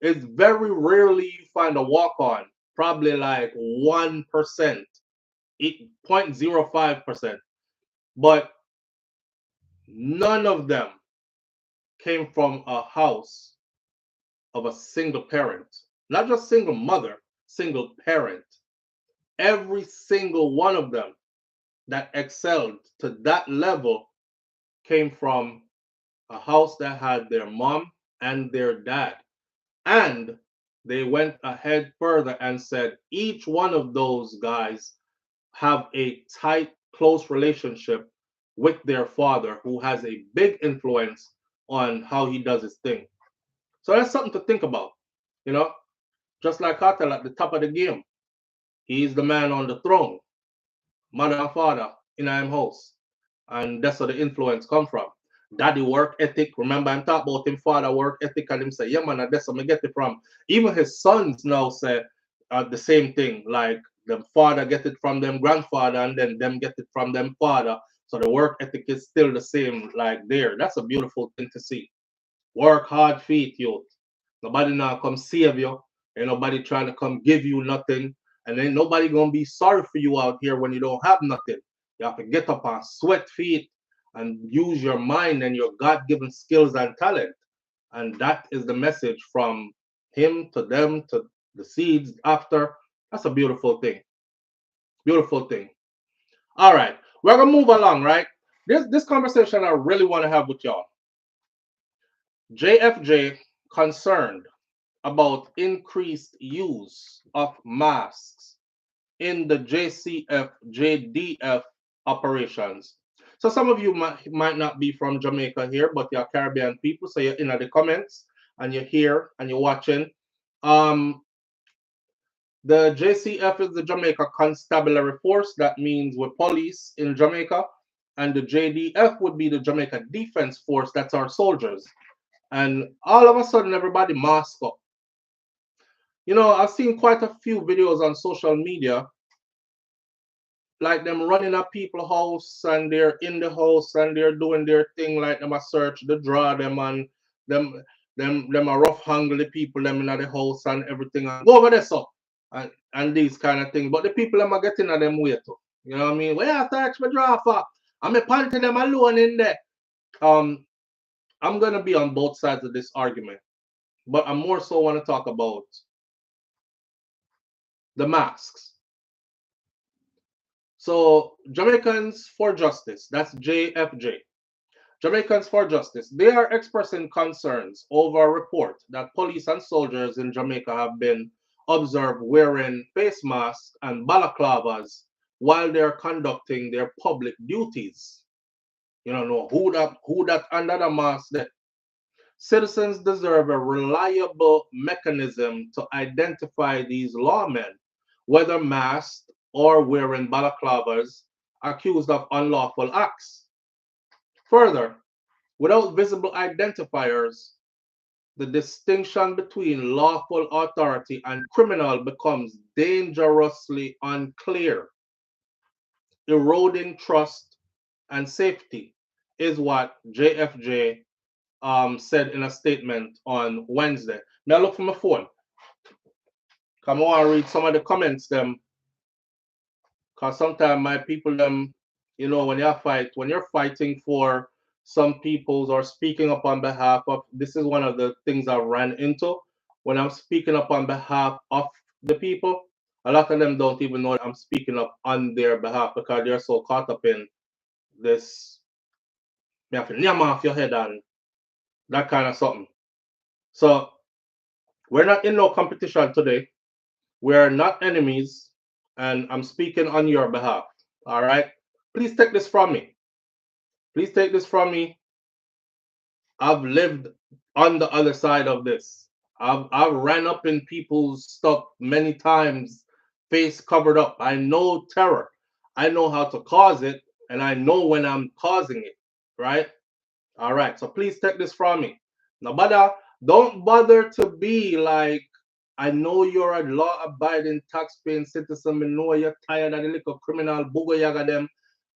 It's very rarely you find a walk-on, probably like 1%, 0.05%. But none of them came from a house of a single parent, not just single mother, single parent. Every single one of them that excelled to that level came from a house that had their mom and their dad. And they went ahead further and said each one of those guys have a tight, close relationship with their father who has a big influence on how he does his thing. So that's something to think about, you know, just like Cartel at the top of the game. He's the man on the throne, mother and father in him house. And that's where the influence come from. Daddy work ethic. Remember, I'm talking about him father work ethic, and him say, yeah, man, that's where I get it from. Even his sons now say the same thing. Like the father get it from them grandfather, and then them get it from them father. So the work ethic is still the same, like there. That's a beautiful thing to see. Work hard, feet, youth. Nobody now come save you. Ain't nobody trying to come give you nothing. And ain't nobody gonna be sorry for you out here when you don't have nothing. You have to get up on sweat feet and use your mind and your God-given skills and talent. And that is the message from him to them to the seeds after. That's a beautiful thing. Beautiful thing. All right. We're gonna move along, right? This conversation I really want to have with y'all. JFJ concerned about increased use of masks in the JCF, JDF operations. So some of you might not be from Jamaica here, but you're Caribbean people, so you're in the comments and you're here and you're watching. The JCF is the Jamaica Constabulary Force. That means we're police in Jamaica. And the JDF would be the Jamaica Defense Force. That's our soldiers. And all of a sudden, everybody masked up. You know, I've seen quite a few videos on social media, like them running at people's house and they're in the house and they're doing their thing, like them a search the draw them and them a rough handle the people them in the house and everything and go over there so and these kind of things. But the people them are getting at them way too. You know what I mean? Where I search my draw for? I'm a panty them alone in there. I'm gonna be on both sides of this argument, but I more so want to talk about the masks. So Jamaicans for Justice, that's JFJ. Jamaicans for Justice, they are expressing concerns over a report that police and soldiers in Jamaica have been observed wearing face masks and balaclavas while they're conducting their public duties. You don't know who that under the mask that citizens deserve a reliable mechanism to identify these lawmen, whether masked or wearing balaclavas, accused of unlawful acts. Further, without visible identifiers, the distinction between lawful authority and criminal becomes dangerously unclear. Eroding trust and safety is what JFJ said in a statement on Wednesday. Now look for my phone. Come on, read some of the comments them. Cause sometimes my people them, when you're fighting for some peoples or speaking up on behalf of, this is one of the things I ran into when I'm speaking up on behalf of the people. A lot of them don't even know that I'm speaking up on their behalf because they're so caught up in this, you have to yam off your head and that kind of something. So we're not in no competition today. We're not enemies, and I'm speaking on your behalf. All right? Please take this from me. Please take this from me. I've lived on the other side of this. I've ran up in people's stuff many times, face covered up. I know terror. I know how to cause it, and I know when I'm causing it. Right? All right. So please take this from me. Now, don't bother to be like, I know you're a law-abiding, tax-paying citizen. I know you're tired of the little criminal booger yaga them,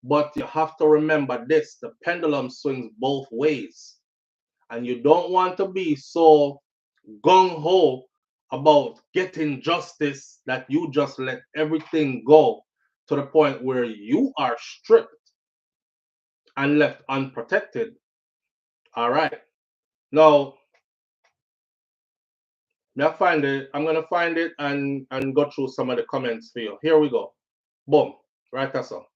but you have to remember this: the pendulum swings both ways, and you don't want to be so gung-ho about getting justice that you just let everything go to the point where you are stripped and left unprotected. All right. Now, I'm gonna find it and go through some of the comments for you. Here we go. Boom. Right, that's all.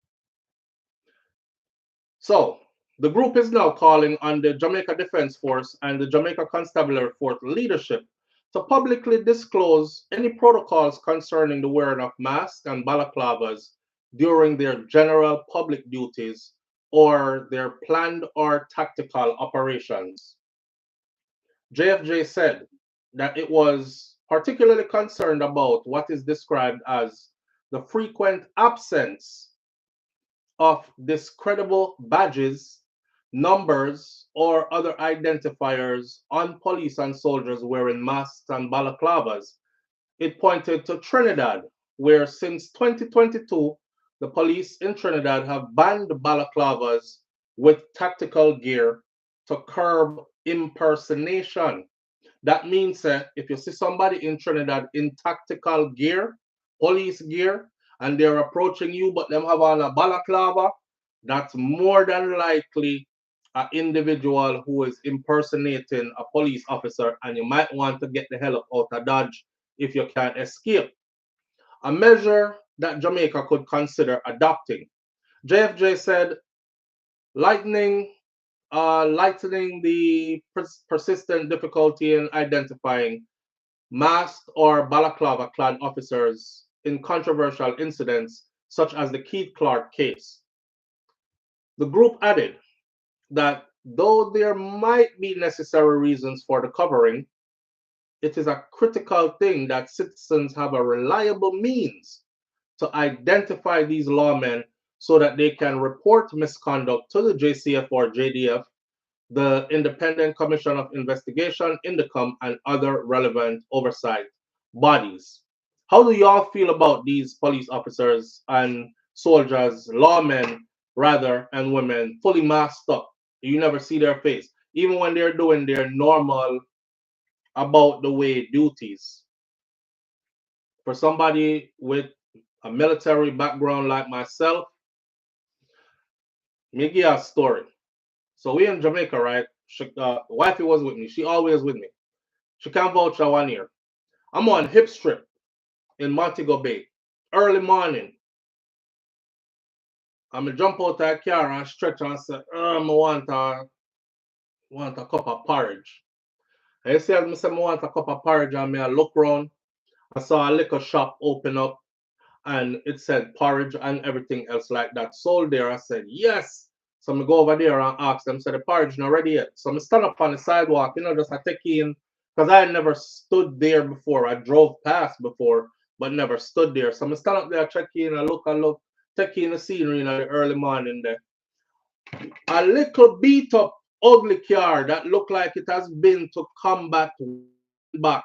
So the group is now calling on the Jamaica Defense Force and the Jamaica Constabulary Force leadership to publicly disclose any protocols concerning the wearing of masks and balaclavas during their general public duties or their planned or tactical operations. JFJ said that it was particularly concerned about what is described as the frequent absence of discreditable badges, numbers, or other identifiers on police and soldiers wearing masks and balaclavas. It pointed to Trinidad, where since 2022, the police in Trinidad have banned balaclavas with tactical gear to curb impersonation. That means that if you see somebody in Trinidad in tactical gear, police gear, and they're approaching you, but them have on a balaclava, that's more than likely an individual who is impersonating a police officer, and you might want to get the hell up out of Dodge if you can't escape. A measure that Jamaica could consider adopting. JFJ said, lightening the persistent difficulty in identifying masked or balaclava clad officers in controversial incidents such as the Keith Clark case. The group added that though there might be necessary reasons for the covering, it is a critical thing that citizens have a reliable means to identify these lawmen so that they can report misconduct to the JCF or JDF, the Independent Commission of Investigation, INDECOM, and other relevant oversight bodies. How do y'all feel about these police officers and soldiers, lawmen rather, and women fully masked up? You never see their face, even when they're doing their normal about the way duties. For somebody with a military background like myself, me give you a story. So we in Jamaica, right? Wifey was with me. She always with me. She can't vouch for 1 year. I'm on hip strip in Montego Bay. Early morning. I'm going to jump out of the car and stretch and say, I want want a cup of porridge. And you see, as I said, I want a cup of porridge, and I look around, I saw a liquor shop open up, and it said porridge and everything else like that sold there. I said, yes. So I go over there and ask them, said the porridge not ready yet. So I stand up on the sidewalk, just I take in, because I never stood there before. I drove past before, but never stood there. So I stand up there, check in, I look, take in the scenery in the early morning there. A little beat up, ugly car that looked like it has been to combat back.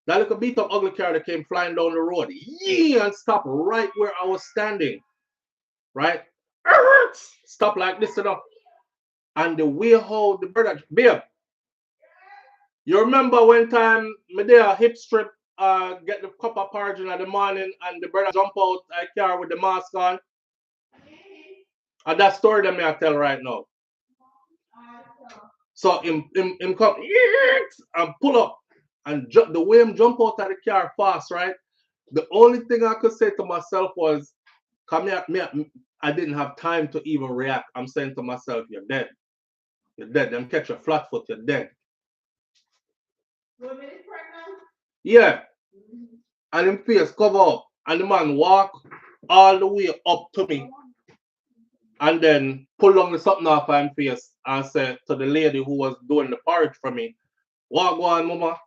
That little beat up ugly car that came flying down the road. Yeah, and stopped right where I was standing. Right? Stop like this, And the way how the brother, babe, you remember when time me there hip strip, get the cup of porridge in the morning and the brother jump out a car with the mask on? And that story that me I tell right now. So him come and pull up and the way him jump out of the car fast, right? The only thing I could say to myself was, come here, I didn't have time to even react. I'm saying to myself, you're dead. You're dead. Them catch your flat foot, you're dead. Yeah. And him face cover up. And the man walk all the way up to me. And then pull on the something off of him face and say to the lady who was doing the porridge for me, walk on, mama.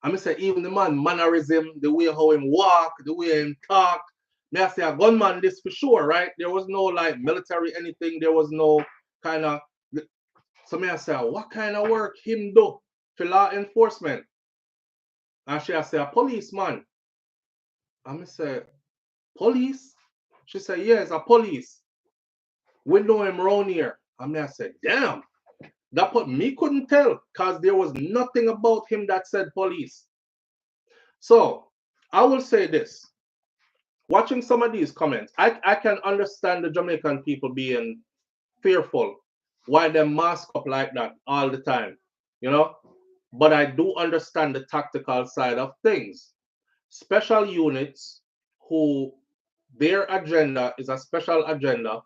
I say, even the man mannerism, the way how him walk, the way him talk. May I say a gunman this for sure, right? There was no like military anything. There was no kind of. So may I say, what kind of work him do for law enforcement? And she say, a policeman. I say, police? She said, yes, a police. We know him around here. I said, damn. That put me couldn't tell because there was nothing about him that said police. So I will say this. Watching some of these comments, I can understand the Jamaican people being fearful why they mask up like that all the time, But I do understand the tactical side of things. Special units who their agenda is a special agenda,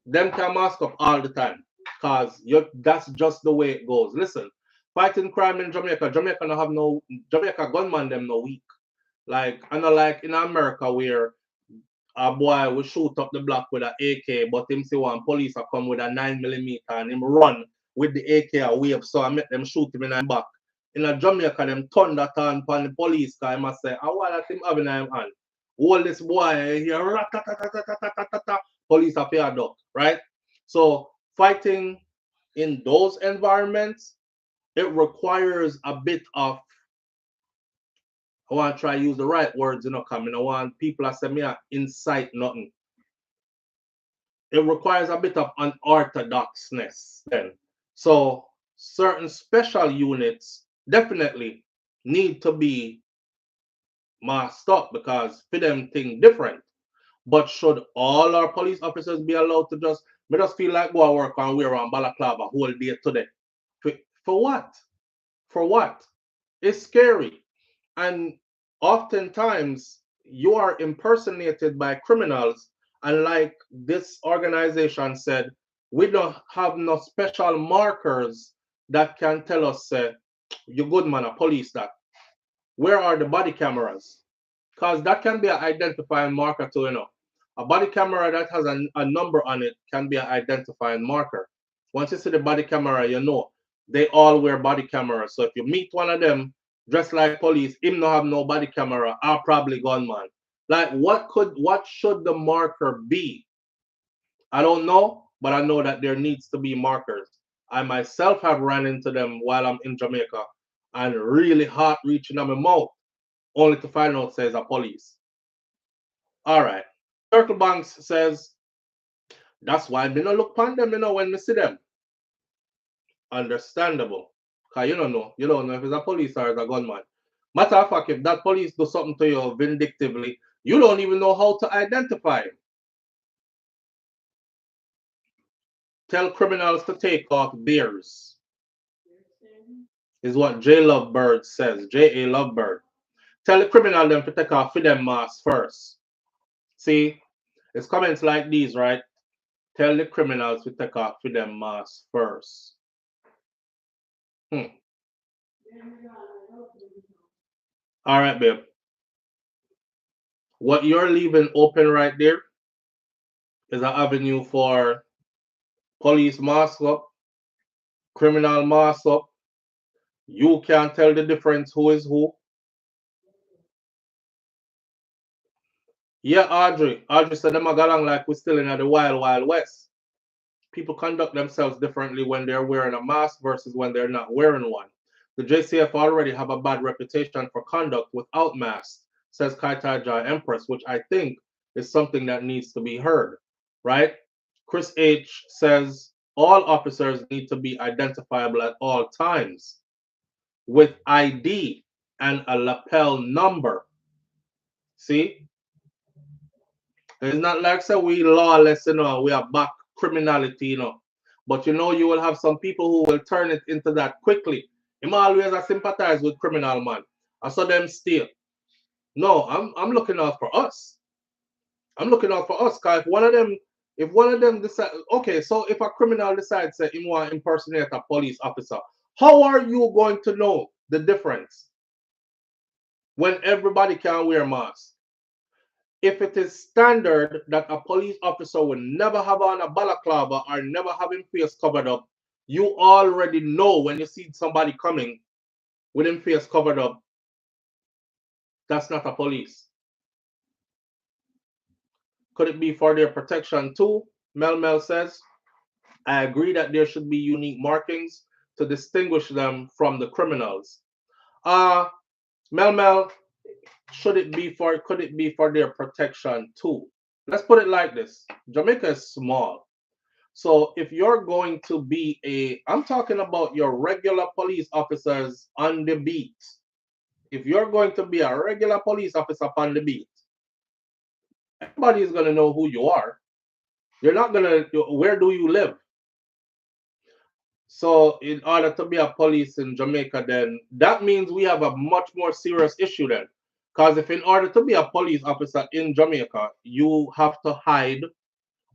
them can mask up all the time because that's just the way it goes. Listen, fighting crime in Jamaica Jamaica gunman them no weak. Like, I know like in America where a boy will shoot up the block with an AK, but him see one police will come with a 9mm and him run with the AK a wave, so I make them shoot him in the back. In a Jamaica, them turn that on upon the police car, I must say, I want that him having him hand. Hold this boy here, police are fair duck, right? So fighting in those environments, it requires a bit of, I want to try to use the right words, coming. I want people to say me incite nothing. It requires a bit of unorthodoxness then. So certain special units definitely need to be masked up because for them thing different. But should all our police officers be allowed to just feel like go to work and wear on balaclava whole day today? For what? For what? It's scary. And oftentimes you are impersonated by criminals. And like this organization said, we don't have no special markers that can tell us, you good man, a police that. Where are the body cameras? Because that can be an identifying marker too, A body camera that has a number on it can be an identifying marker. Once you see the body camera, they all wear body cameras. So if you meet one of them dressed like police, him no have no body camera, are probably gunman. Like what should the marker be? I don't know, but I know that there needs to be markers. I myself have run into them while I'm in Jamaica and really hot reaching on my mouth, only to find out says a police. All right. Circle Banks says, that's why me no look upon them, when me see them. Understandable. Because you don't know if it's a police or it's a gunman. Matter of fact, if that police do something to you vindictively, you don't even know how to identify him. Tell criminals to take off theirs. Is what J Lovebird says. J.A. Lovebird. Tell the criminal them to take off for them masks first. See, it's comments like these, right? Tell the criminals to take off with them masks first. All right, babe. What you're leaving open right there is an avenue for police mask up, criminal mask up. You can't tell the difference who is who. Yeah, Audrey. Audrey said them a go along like we're still in the wild, wild west. People conduct themselves differently when they're wearing a mask versus when they're not wearing one. The JCF already have a bad reputation for conduct without masks, says Kaitaja Empress, which I think is something that needs to be heard, right? Chris H says all officers need to be identifiable at all times with ID and a lapel number. See? It's not like so we lawless, we are back criminality, But you will have some people who will turn it into that quickly. I'm always I sympathize with criminal man. I saw them steal. No, I'm looking out for us. I'm looking out for us, cause if one of them decide, okay, so if a criminal decides that he want to impersonate a police officer, how are you going to know the difference when everybody can wear masks? If it is standard that a police officer will never have on a balaclava or never have his face covered up, you already know when you see somebody coming with his face covered up, that's not a police. Could it be for their protection too? Mel says, I agree that there should be unique markings to distinguish them from the criminals. Mel, could it be for their protection too? Let's put it like this. Jamaica is small. So if you're going to be I'm talking about your regular police officers on the beat. If you're going to be a regular police officer on the beat, everybody is going to know who you are. You're not going to, where do you live? So in order to be a police in Jamaica, then that means we have a much more serious issue then. Because if in order to be a police officer in Jamaica, you have to hide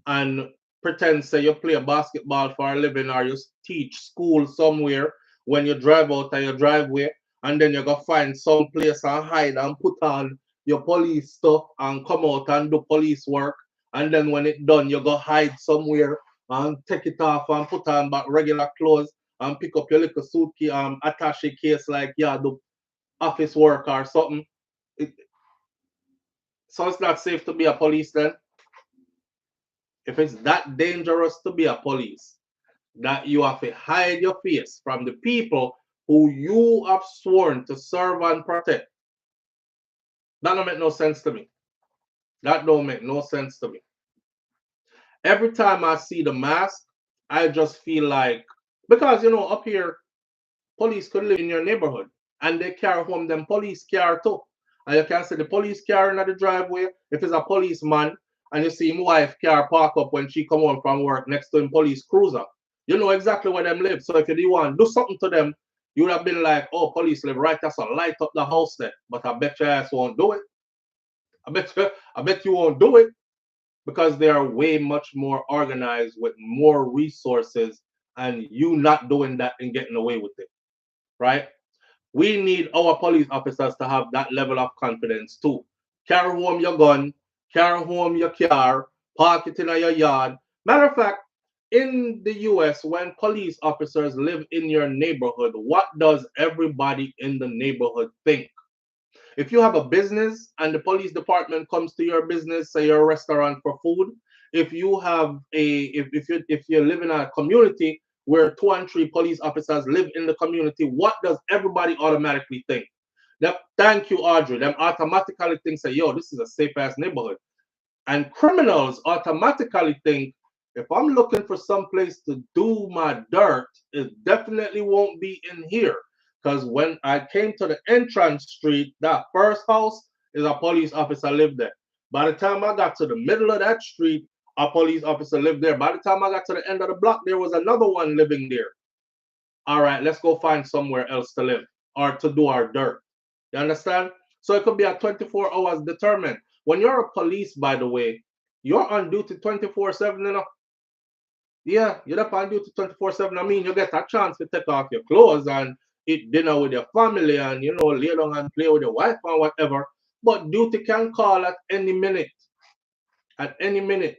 and pretend say you play basketball for a living or you teach school somewhere when you drive out of your driveway, and then you go find some place and hide and put on your police stuff and come out and do police work, and then when it's done you go hide somewhere and take it off and put on back regular clothes and pick up your little suitcase attache case like do office work or something. So it's not safe to be a police then. If it's that dangerous to be a police, that you have to hide your face from the people who you have sworn to serve and protect, that don't make no sense to me. That don't make no sense to me. Every time I see the mask, I just feel like, because up here, police could live in your neighborhood and they carry home them police car too. And you can see the police car in the driveway. If it's a policeman, and you see his wife car park up when she come home from work next to him police cruiser. You know exactly where them live. So if you do want to do something to them, you would have been like, oh, police live right there, so light up the house there. But I bet your ass won't do it. I bet you won't do it because they are way much more organized with more resources, and you not doing that and getting away with it, right? We need our police officers to have that level of confidence too. Carry home your gun, carry home your car, park it in your yard. Matter of fact, in the US, when police officers live in your neighborhood, what does everybody in the neighborhood think? If you have a business and the police department comes to your business, say your restaurant for food, if you have if you live in a community where 2 and 3 police officers live in the community, what does everybody automatically think? Thank you, Audrey. Them automatically think, say, yo, this is a safe ass neighborhood. And criminals automatically think, if I'm looking for some place to do my dirt, it definitely won't be in here. Because when I came to the entrance street, that first house is a police officer lived there. By the time I got to the middle of that street, a police officer lived there. By the time I got to the end of the block, there was another one living there. All right, let's go find somewhere else to live or to do our dirt. You understand? So it could be at 24 hours determined. When you're a police, by the way, you're on duty 24/7, Yeah, you're up on duty 24/7. I mean, you get a chance to take off your clothes and eat dinner with your family and, you know, lay down and play with your wife or whatever. But duty can call at any minute. At any minute.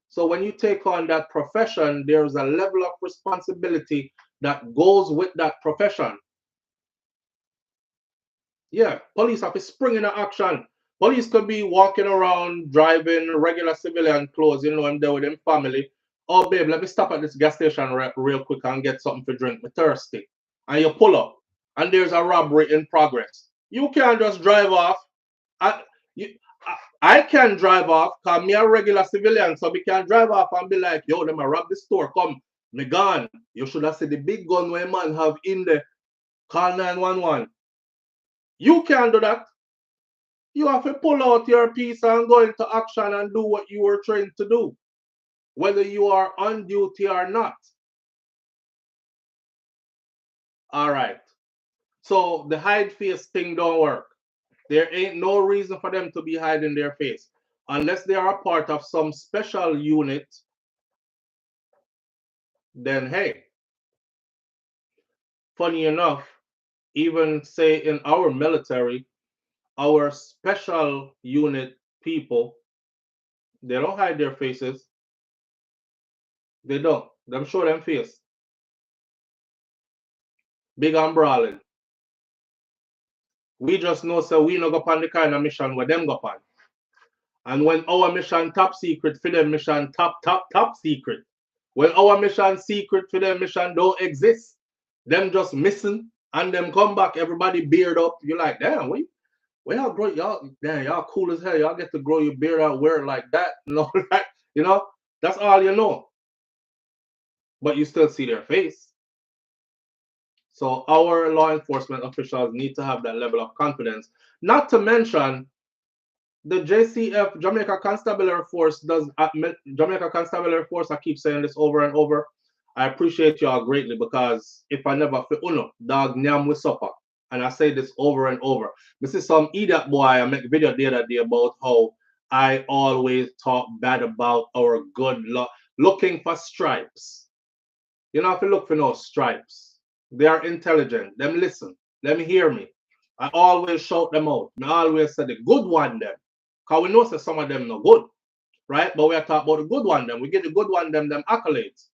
So when you take on that profession, there's a level of responsibility that goes with that profession. Yeah, police have to spring into action. Police could be walking around driving regular civilian clothes, you know, and there with them family. Oh, babe, let me stop at this gas station real quick and get something to drink. I'm thirsty. And you pull up, and there's a robbery in progress. You can't just drive off. I, you, I can drive off because me a regular civilian, so we can drive off and be like, yo, them a rob the store. Come, me gone. You should have seen the big gun where man have in the call 911. You can't do that. You have to pull out your piece and go into action and do what you were trained to do, whether you are on duty or not. All right. So the hide face thing don't work. There ain't no reason for them to be hiding their face unless they are a part of some special unit. Then hey, funny enough, even say in our military, our special unit people, they don't hide their faces. They don't. Them show them face. Big and brawling. We just know so we no go on the kind of mission where them go on. And when our mission top secret, for them mission top secret. When our mission secret, for them mission don't exist. Them just missing and them come back, everybody beard up. You're like, damn, we y'all grow y'all, damn, y'all cool as hell. Y'all get to grow your beard out, wear it like that. You know, that's all you know. But you still see their face. So our law enforcement officials need to have that level of confidence. Not to mention the JCF, Jamaica Constabulary Force does Jamaica Constabulary Force. I keep saying this over and over. I appreciate y'all greatly because if I never fit uno, dog nyam with supper. And I say this over and over. This is some idiot boy. I make a video the other day about how I always talk bad about our good luck, looking for stripes. You don't have to look for no stripes. They are intelligent. Them listen. Them hear me. I always shout them out. I always say the good one them. Because we know that some of them no good. Right? But we are talking about the good one them. We get the good one them accolades.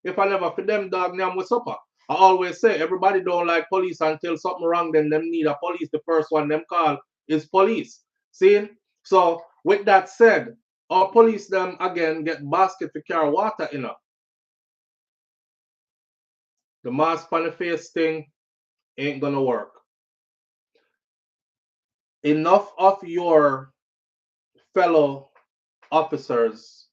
If I never for them dog name with supper. I always say everybody don't like police until something wrong, then them need a police. The first one them call is police. See? So with that said, our police them again get basket to carry water in up. The mask on the face thing ain't gonna work. Enough of your fellow officers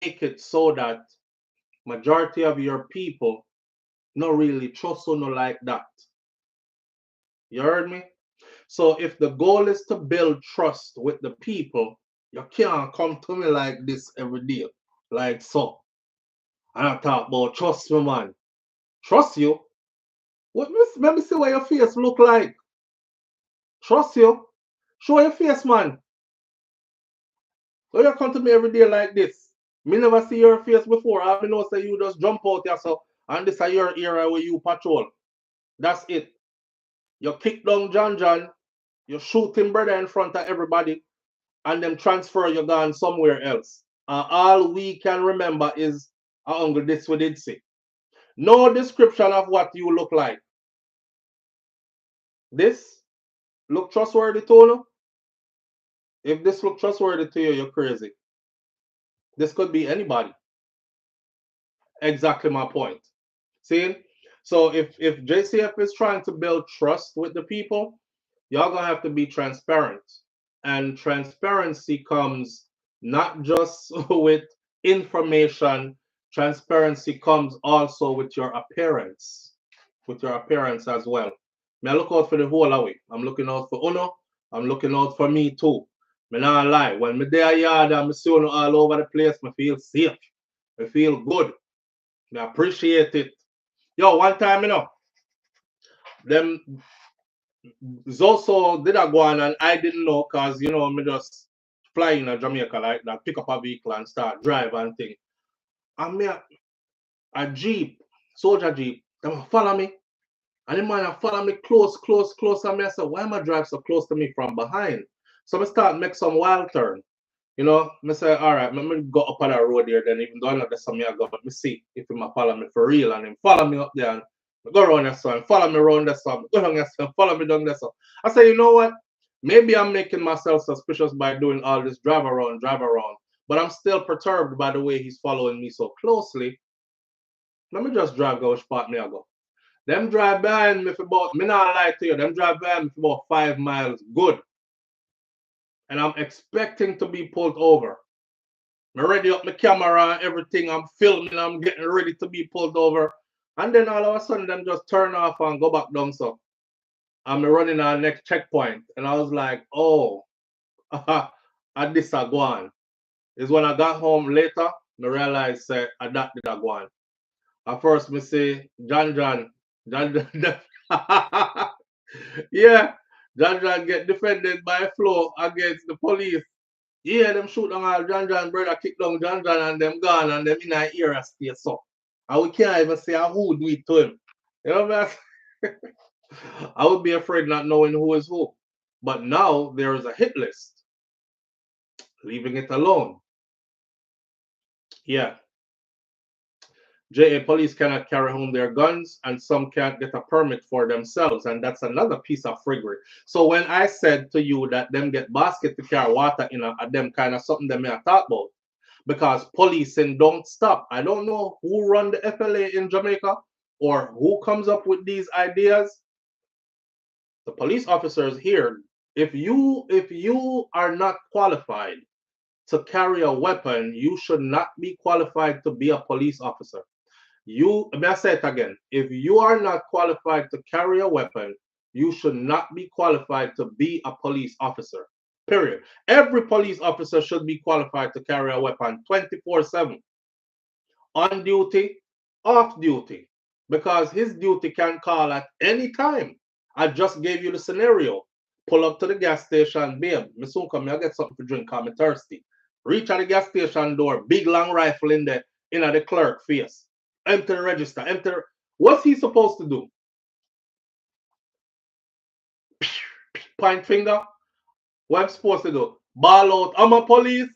make it so that majority of your people not really trust you no like that. You heard me? So if the goal is to build trust with the people, you can't come to me like this every day. Like so. And I talk about trust me, man. Trust you? What let me see what your face look like. Trust you? Show your face, man. So you come to me every day like this. Me never see your face before. I know say you just jump out yourself and this is your era where you patrol. That's it. You kick down John, you shoot him brother in front of everybody, and then transfer you gone somewhere else. All we can remember is uncle this we did say. No description of what you look like. This look trustworthy to you? If this look trustworthy to you, you're crazy. This could be anybody. Exactly my point. See? So if JCF is trying to build trust with the people, y'all gonna have to be transparent. And transparency comes not just with information, transparency comes also with your appearance. With your appearance as well. May I look out for the whole away. I'm looking out for Uno. I'm looking out for me too. Me not lie. When me there yard and me see Uno all over the place, me feel safe. Me feel good. Me appreciate it. Yo, one time, you know, them Zoso did a go on and I didn't know because, you know, me just fly in Jamaica like that, pick up a vehicle and start drive and thing. And me a Jeep, soldier Jeep, them follow me. And the man follow me close. And me I say, why am I drive so close to me from behind? So I start make some wild turn. You know, I say, all right, let me go up on that road here then, even though I know that's something I go, let me see if he follow me for real. And him follow me up there and go around there, so and follow me around there, so go down there, so follow me down there. So I say, you know what? Maybe I'm making myself suspicious by doing all this drive around, but I'm still perturbed by the way he's following me so closely. Let me just drive go which part me I go. Them drive behind me for about, me not lie to you, them drive behind me for about 5 miles good. And I'm expecting to be pulled over. I'm ready up my camera and everything, I'm filming, I'm getting ready to be pulled over. And then all of a sudden, them just turn off and go back down. So I'm running our next checkpoint. And I was like, oh, at this I go on. Is when I got home later, I realized that that did I go on. At first, me say, John, yeah, John get defended by Flo against the police. Yeah, them shoot down all John brother, kick down John and them gone and them in our ear stay so. And we can't even say who do it to him. You know what I mean? I would be afraid not knowing who is who. But now there is a hit list. Leaving it alone. Yeah. JA police cannot carry home their guns and some can't get a permit for themselves. And that's another piece of friggery. So when I said to you that them get basket to carry water in them kind of something that me I talk about, because policing don't stop. I don't know who run the FLA in Jamaica or who comes up with these ideas. The police officers here, if you are not qualified to carry a weapon, you should not be qualified to be a police officer. May I say it again? If you are not qualified to carry a weapon, you should not be qualified to be a police officer. Period. Every police officer should be qualified to carry a weapon 24/7. On duty, off duty. Because his duty can call at any time. I just gave you the scenario. Pull up to the gas station, babe. Me soon come, I get something to drink, I'm thirsty. Reach at the gas station door, big long rifle in the clerk face. Enter the register, enter. What's he supposed to do? Point finger. What I'm supposed to do? Ball out, I'm a police,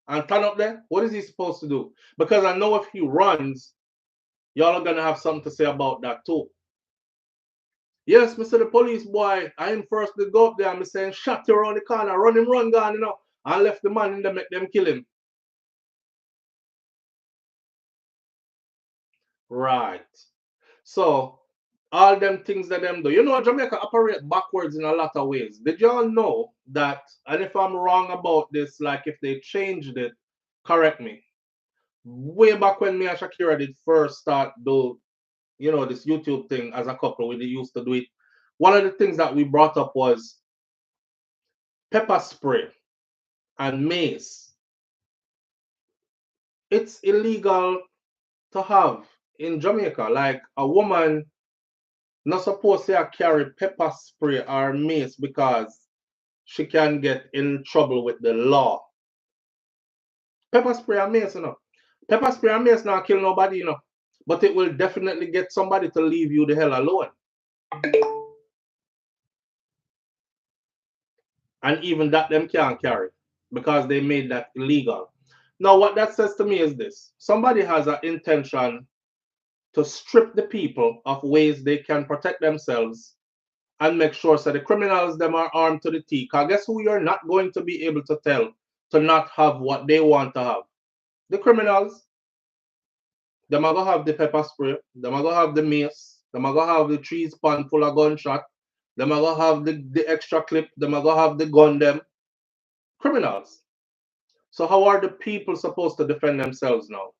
and turn up there. What is he supposed to do? Because I know if he runs, y'all are gonna have something to say about that too. Yes, Mr. The police boy, I am first to go up there. I'm saying shot you around the corner, run gone, you know. And left the man in there, make them kill him. Right. So all them things that them do. You know, Jamaica operate backwards in a lot of ways. Did y'all know that, and if I'm wrong about this, like if they changed it, correct me. Way back when me and Shakira did first start do, you know, this YouTube thing as a couple, we used to do it. One of the things that we brought up was pepper spray and mace. It's illegal to have in Jamaica. Like a woman not supposed to carry pepper spray or mace because she can get in trouble with the law. Pepper spray and mace, you know. Pepper spray and mace not kill nobody, you know. But it will definitely get somebody to leave you the hell alone. And even that them can't carry because they made that illegal. Now, what that says to me is this. Somebody has an intention to strip the people of ways they can protect themselves and make sure so the criminals them are armed to the teeth. Because guess who you're not going to be able to tell to not have what they want to have? The criminals. Them are going to have the pepper spray. Them are going to have the mace. Them are going to have the trees pan full of gunshot. Them are going to have the extra clip. Them are going to have the gun them. Criminals. So how are the people supposed to defend themselves now?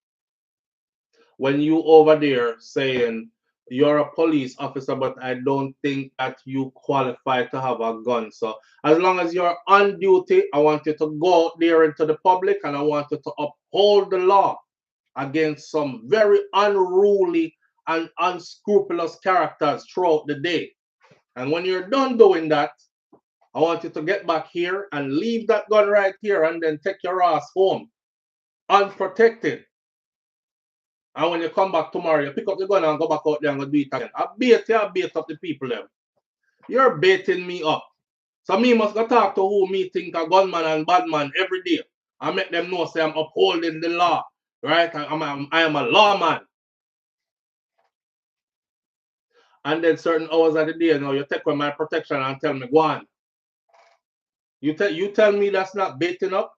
When you over there saying you're a police officer, but I don't think that you qualify to have a gun. So as long as you're on duty, I want you to go out there into the public and I want you to uphold the law against some very unruly and unscrupulous characters throughout the day. And when you're done doing that, I want you to get back here and leave that gun right here and then take your ass home unprotected. And when you come back tomorrow, you pick up the gun and go back out there and go do it again. I bait up the people them. You're baiting me up. So me must go talk to who me think a gunman and bad man every day. I make them know say I'm upholding the law. Right? I am a lawman. And then certain hours of the day, you take away my protection and tell me, go on. You tell me that's not baiting up?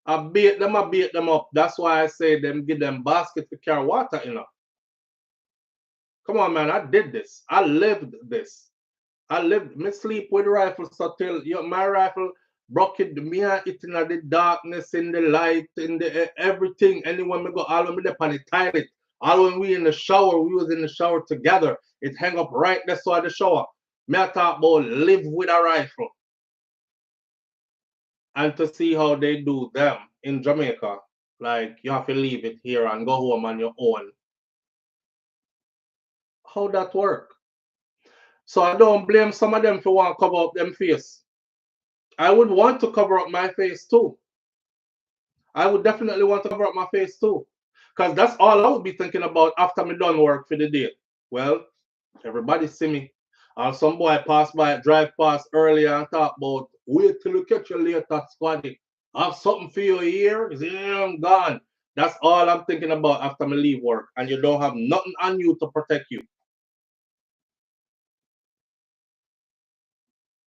I bait them up. That's why I say them give them basket to carry water in. Come on, man. I did this. I lived this. Me sleep with rifles so till my rifle broke it. Me it in the darkness, in the light, in the everything. Anywhere me go, all when me up on the toilet, all when we in the shower, we was in the shower together. It hang up right next to the shower. Me I talk about live with a rifle. And to see how they do them in Jamaica, like you have to leave it here and go home on your own. How that work? So I don't blame some of them for want to cover up them face. I would want to cover up my face too. I would definitely want to cover up my face too. Because that's all I would be thinking about after me done work for the day. Well, everybody see me. Or some boy pass by, drive past earlier and talk about, wait till you catch your later squaddy. I have something for you here. Yeah, I'm gone. That's all I'm thinking about after me leave work. And you don't have nothing on you to protect you.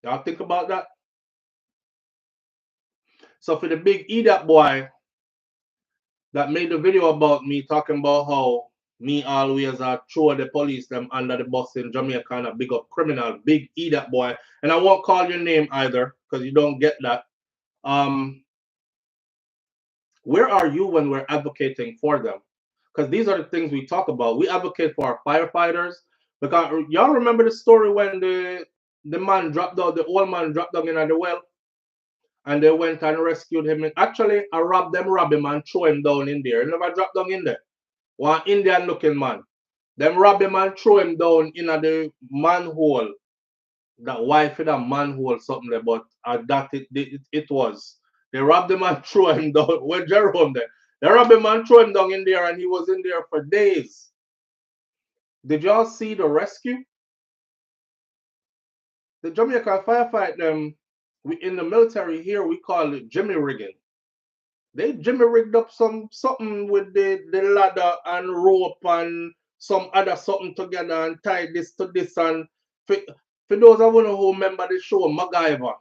Y'all think about that? So for the big idiot boy that made the video about me talking about how me always throw the police them under the bus in Jamaica and a big up criminal, big idiot boy. And I won't call your name either because you don't get that. Where are you when we're advocating for them? Because these are the things we talk about. We advocate for our firefighters. Because y'all remember the story when the man dropped down, the old man dropped down in the well, and they went and rescued him. Actually, I rob him and throw him down in there. He never dropped down in there. One Indian looking man. Them rob him and throw him down in the manhole. That wife in a manhole something there, but that it was. They robbed him and threw him down. Where Jerome there? They robbed him and threw him down in there, and he was in there for days. Did y'all see the rescue? The Jamaican firefight them. We in the military here we call it Jimmy rigging. They Jimmy rigged up something with the ladder and rope and some other something together and tied this to this. And for those of you who remember the show MacGyver,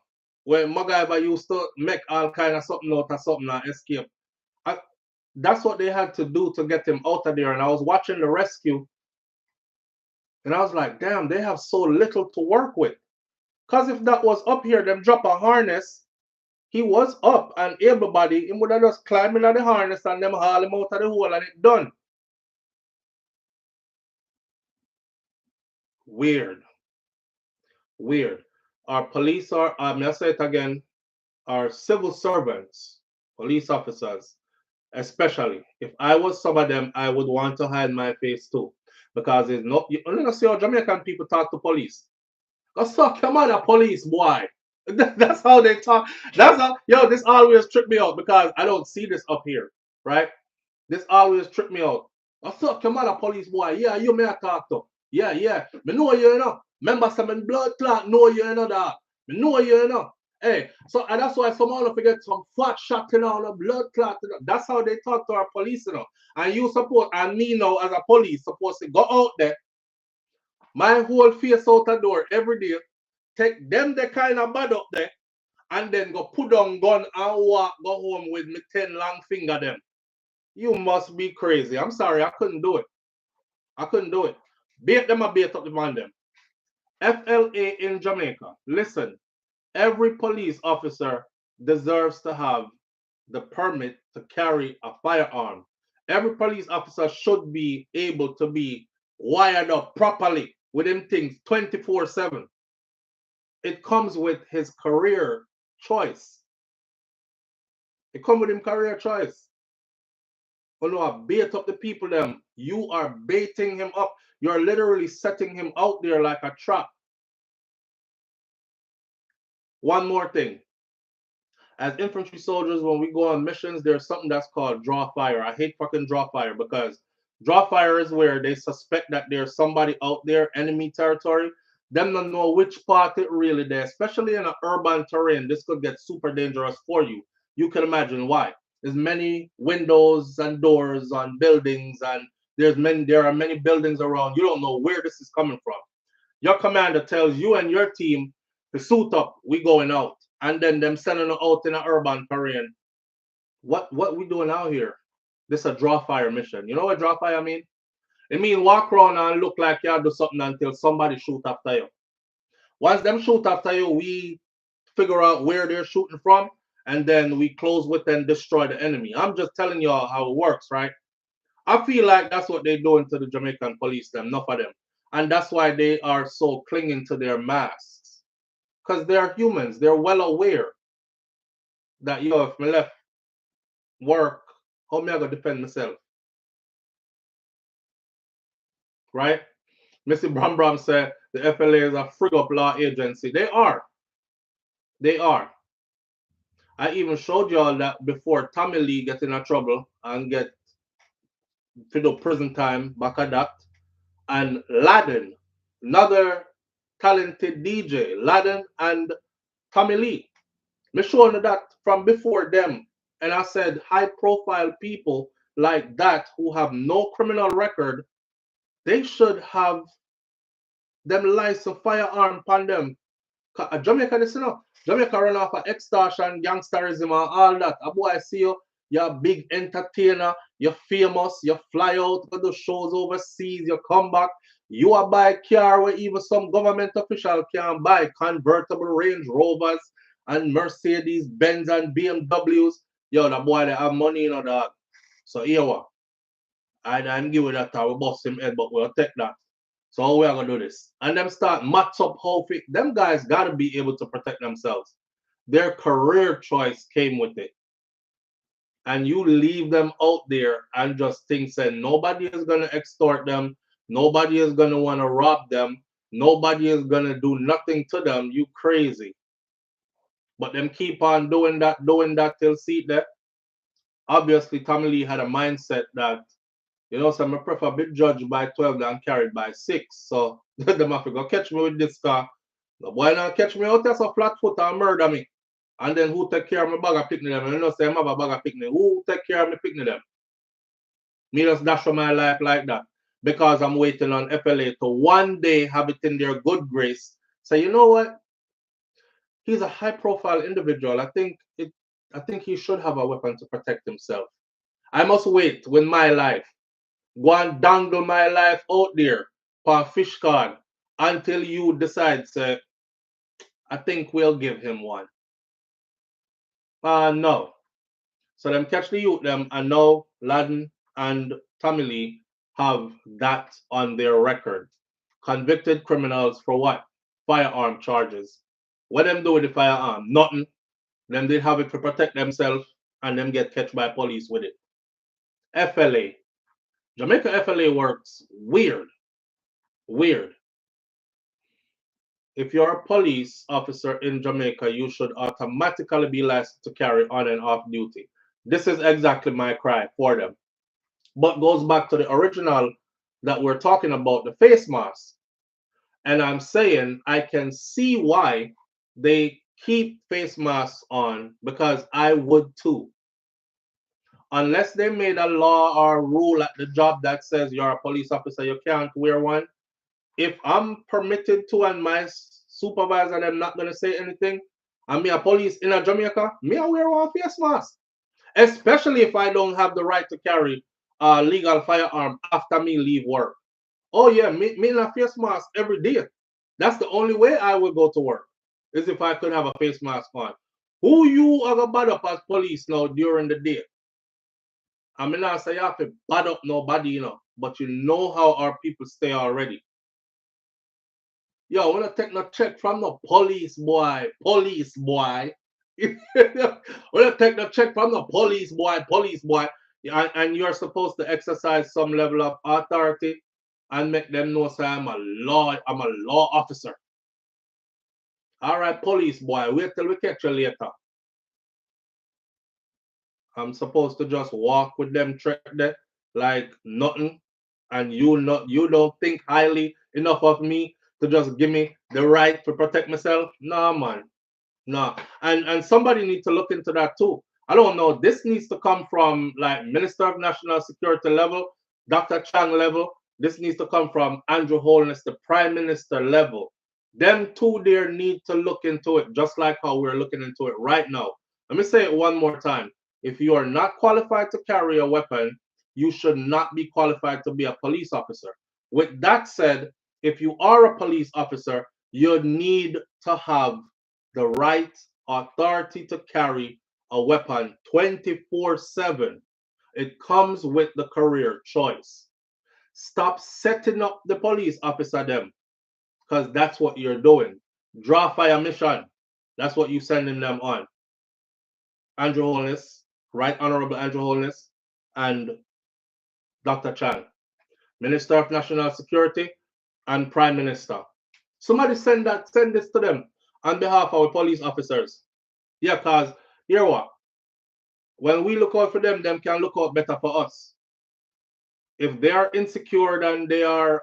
where MacGyver used to make all kind of something out of something and escape. That's what they had to do to get him out of there. And I was watching the rescue and I was like, damn, they have so little to work with. Because if that was up here, them drop a harness, he was up and able-bodied, he would have just climbed in the harness and them haul him out of the hole and it done. Weird. Our police are, may I say it again, our civil servants, police officers, especially. If I was some of them, I would want to hide my face too. Because it's not, you don't see how Jamaican people talk to police. Go suck your mother, police boy. That's how they talk. That's how, this always trip me out because I don't see this up here, right? This always trip me out. Go suck your mother, police boy. Yeah, you may talk to. Yeah. Me know you, Remember some blood clot, know you, that. Me know you, Hey, so and that's why some of them forget some fat shot, the blood clot. That's how they talk to our police, And you suppose, and me now as a police, supposed to go out there, my whole face out the door every day, take them the kind of bad up there, and then go put on gun and walk, go home with me 10 long finger them. You must be crazy. I'm sorry, I couldn't do it. Bait them a bait up the man them. FLA in Jamaica. Listen, every police officer deserves to have the permit to carry a firearm. Every police officer should be able to be wired up properly with them things 24/7. It comes with his career choice. It comes with him career choice. Oh no, bait up the people them. You are baiting him up. You're literally setting him out there like a trap. One more thing. As infantry soldiers, when we go on missions, there's something that's called draw fire. I hate fucking draw fire because draw fire is where they suspect that there's somebody out there, enemy territory. Them don't know which part it really there, especially in an urban terrain. This could get super dangerous for you. You can imagine why. There's many windows and doors on buildings, and there are many buildings around. You don't know where this is coming from. Your commander tells you and your team to suit up. We going out, and then them sending them out in an urban terrain. What we doing out here? This is a draw fire mission. You know what draw fire mean? It mean walk around and look like you do something until somebody shoot after you. Once them shoot after you, we figure out where they're shooting from, and then we close with and destroy the enemy. I'm just telling y'all how it works, right? I feel like that's what they're doing to the Jamaican police, them, enough of them. And that's why they are so clinging to their masks. Because they're humans. They're well aware that, yo, if me left work, how me I gonna defend myself? Right? Missy Bram Bram said the FLA is a frig up law agency. They are. They are. I even showed y'all that before Tommy Lee get in trouble and get prison time back at that. And Laden, another talented DJ, Laden and Tommy Lee. Me showing that from before them. And I said high profile people like that who have no criminal record, they should have them license firearm upon them. Jamaica, this, you know, Jamaica run off of extortion, gangsterism, and all that. A boy see you, you're a big entertainer, you're famous, you fly out to the shows overseas, you come back, you are buy a car where even some government official can buy convertible Range Rovers and Mercedes Benz and BMWs. Yo, the boy that have money, you know, dog. So here what? I'm giving that time, we bust him head, but we'll take that. So how we are gonna do this? And them start match up how them guys gotta be able to protect themselves. Their career choice came with it. And you leave them out there and just think that nobody is gonna extort them, nobody is gonna wanna rob them, nobody is gonna do nothing to them. You crazy. But them keep on doing that till see that. Obviously, Tommy Lee had a mindset that, you know, so I prefer be judged by 12 than carried by 6. So them have to go catch me with this car. The boy not catch me out there so flat foot and murder me. And then who take care of my bag of picnic them? You know, say I have a bag of picnic. Who take care of me picnic them? Me just dash for my life like that. Because I'm waiting on FLA to one day have it in their good grace. So you know what? He's a high profile individual. I think he should have a weapon to protect himself. I must wait with my life. Go and dangle my life out there for a fish card until you decide, say, I think we'll give him one. No. So them catch the youth them, and now Laden and Tommy Lee have that on their record. Convicted criminals for what? Firearm charges. What them do with the firearm? Nothing. Them they have it to protect themselves and them get catch by police with it. FLA. Jamaica FLA works weird. Weird. If you're a police officer in Jamaica, you should automatically be licensed to carry on and off duty. This is exactly my cry for them. But goes back to the original that we're talking about, the face mask. And I'm saying I can see why they keep face masks on, because I would too. Unless they made a law or rule at the job that says you're a police officer, you can't wear one. If I'm permitted to and my supervisor them not gonna say anything, and me a police in a Jamaica, me I wear one face mask. Especially if I don't have the right to carry a legal firearm after me leave work. Oh yeah, me in a face mask every day. That's the only way I will go to work, is if I could have a face mask on. Who you are gonna bad up as police now during the day? I mean, I say you have to bad up nobody, you know, but you know how our people stay already. Yo, I wanna take no check from the police boy. Police boy. Wanna take the check from the police boy. And you're supposed to exercise some level of authority and make them know say I'm a law officer. All right, police boy, wait till we catch you later. I'm supposed to just walk with them threat there like nothing, and you don't think highly enough of me to just give me the right to protect myself? Nah, man, nah. And somebody needs to look into that too. I don't know. This needs to come from like Minister of National Security level, Dr. Chang level. This needs to come from Andrew Holness, the Prime Minister level. Them two there need to look into it, just like how we're looking into it right now. Let me say it one more time. If you are not qualified to carry a weapon, you should not be qualified to be a police officer. With that said, if you are a police officer, you need to have the right authority to carry a weapon 24/7. It comes with the career choice. Stop setting up the police officer them, because that's what you're doing. Draw fire mission. That's what you're sending them on. Andrew Holness, Right Honorable Andrew Holness, and Dr. Chan, Minister of National Security and Prime Minister. Somebody send this to them on behalf of our police officers. Yeah, because hear what? When we look out for them can look out better for us. If they are insecure and they are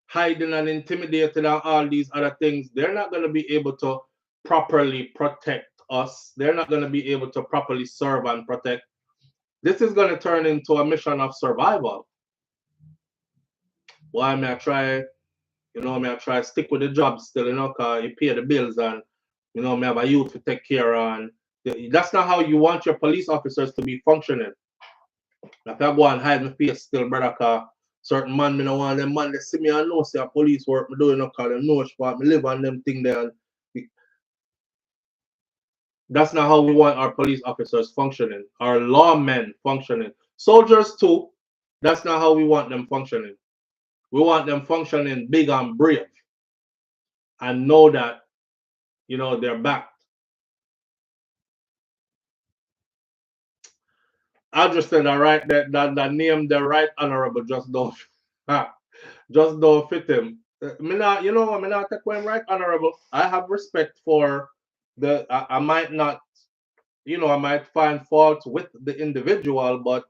hiding and intimidated and all these other things, they're not going to be able to properly protect us. They're not going to be able to properly serve and protect. This is going to turn into a mission of survival. Why may I try, may I try stick with the job still, because you pay the bills and, may have a youth to take care of. And that's not how you want your police officers to be functioning. If I go and hide my face still, brother, because certain man, me no want them man, they see me and know, say a police work, me doing, because they know spot, me live on them thing there. That's not how we want our police officers functioning, our lawmen functioning. Soldiers too, that's not how we want them functioning. We want them functioning big and brave and know that, they're backed. I just said that name, the Right Honorable, just don't fit him. Me not, me not take him Right Honorable. I have respect for I might not, I might find fault with the individual, but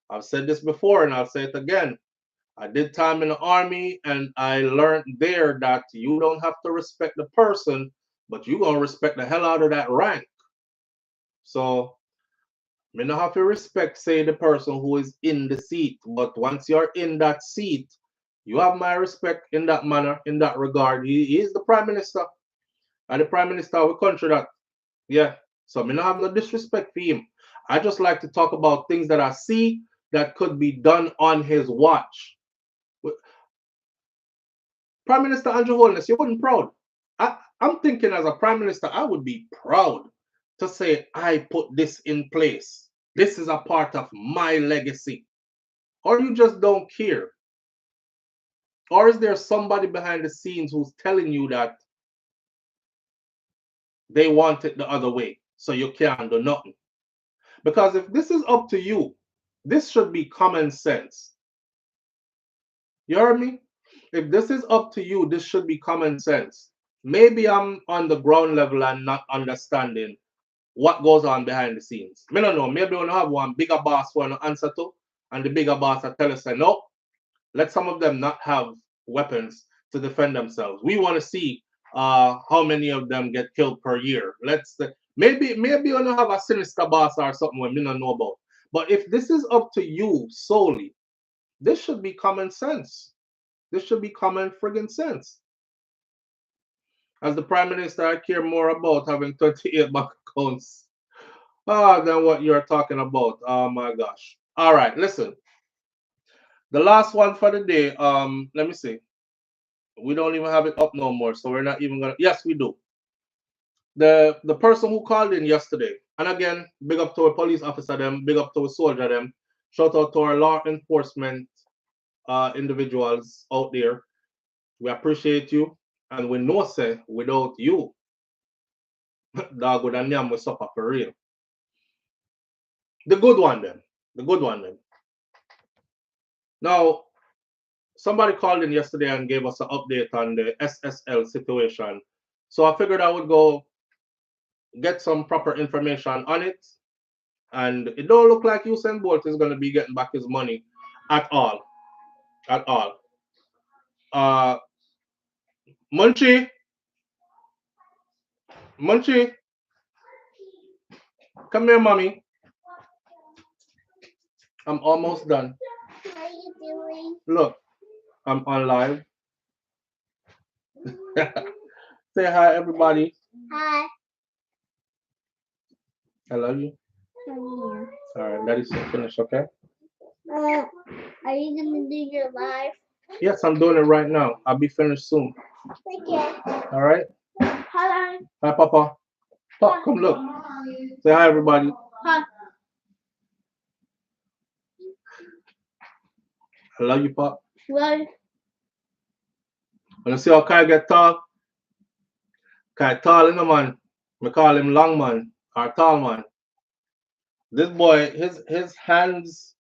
I've said this before and I'll say it again. I did time in the army and I learned there that you don't have to respect the person, but you're going to respect the hell out of that rank. So, me not have to respect, say, the person who is in the seat, but once you're in that seat, you have my respect in that manner, in that regard. He is the Prime Minister, and the Prime Minister of the country that, yeah. So me not have no disrespect for him. I just like to talk about things that I see that could be done on his watch. Prime Minister Andrew Holness, you wouldn't proud. I'm thinking as a Prime Minister, I would be proud to say, I put this in place. This is a part of my legacy. Or you just don't care. Or is there somebody behind the scenes who's telling you that they want it the other way, so you can't do nothing? Because if this is up to you, this should be common sense. You heard me? If this is up to you, this should be common sense. Maybe I'm on the ground level and not understanding what goes on behind the scenes. I don't know. Maybe we have one bigger boss who want to answer to, and the bigger boss will tell us, no, let some of them not have weapons to defend themselves. We want to see how many of them get killed per year. Maybe we want to have a sinister boss or something we don't know about. But if this is up to you solely, this should be common sense. This should be common friggin' sense. As the Prime Minister, I care more about having 28 bank accounts than what you're talking about. Oh my gosh. All right, listen. The last one for the day, let me see. We don't even have it up no more, so we're not even gonna. Yes, we do. The person who called in yesterday, and again, big up to a police officer them, big up to a soldier them. Shout out to our law enforcement individuals out there. We appreciate you, and we know say without you, dog would and will suffer for real. The good one then. The good one then. Now, somebody called in yesterday and gave us an update on the SSL situation So I figured I would go get some proper information on it. And it don't look like Usain Bolt is going to be getting back his money at all. At all. Uh, Munchie, Munchie, come here, mommy. I'm almost done. What are you doing? Look, I'm on live. Say hi, everybody. Hi. I love you. Come All right, that is finished, okay? here. Are you gonna do your live? Yes, I'm doing it right now. I'll be finished soon. Okay. All right? Hi. Hi, Papa. Pop, come look. Say hi, everybody. Hi. I love you, Pop. Well, When you see how Kai get tall, Kai tall in the man. We call him long man or tall man. This boy, his hands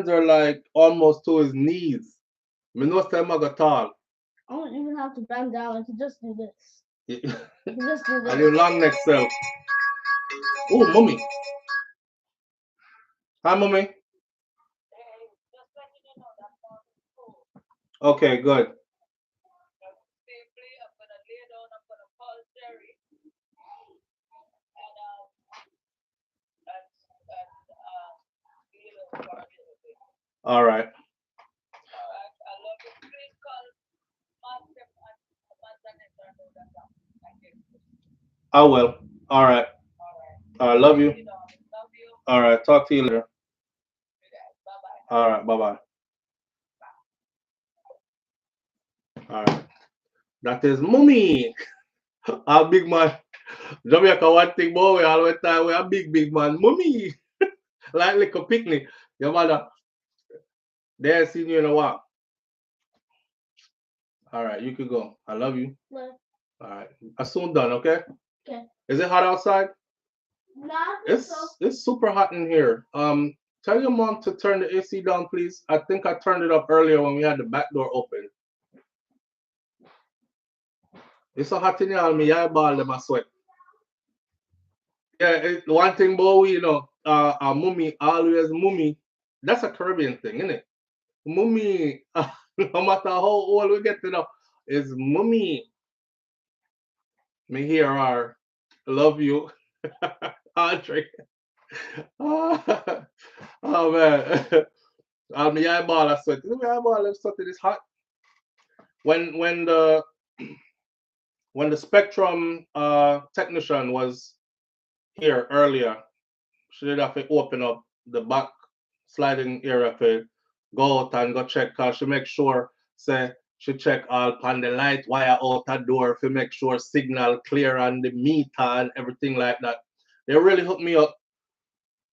are like almost to his knees. Me know say I got tall. I don't even have to bend down. I can just do this. I can just do And this. your long neck self. Oh, mommy. Hi, mommy. Okay, good. All right. I will. All right. I love you. All right. Talk to you later. All right. Bye bye. All right. That is mommy. A big man. Jamaica one thing, boy. We always time we a big man. Mommy. Like little picnic. Your mother. They ain't seen you in a while. All right. You can go. I love you. Well, All right. I'm soon done. Okay. okay. Is it hot outside? Not It's super hot in here. Tell your mom to turn the AC down, please. I think I turned it up earlier when we had the back door open. It's so hot in here, me eyeball them a sweat. Yeah, one thing, boy, you know, mummy always mummy. That's a Caribbean thing, isn't it? Mummy, no matter how old we get to know, is mummy. Me here are love you, Andre. Oh man. My eyeball are sweating. My eyeball is sweating. It's hot. When the when the Spectrum technician was here earlier, she did have to open up the back sliding area for go out and go check cause she make sure say she check all pan the light wire out her door to make sure signal clear on the meter and everything like that. They really hooked me up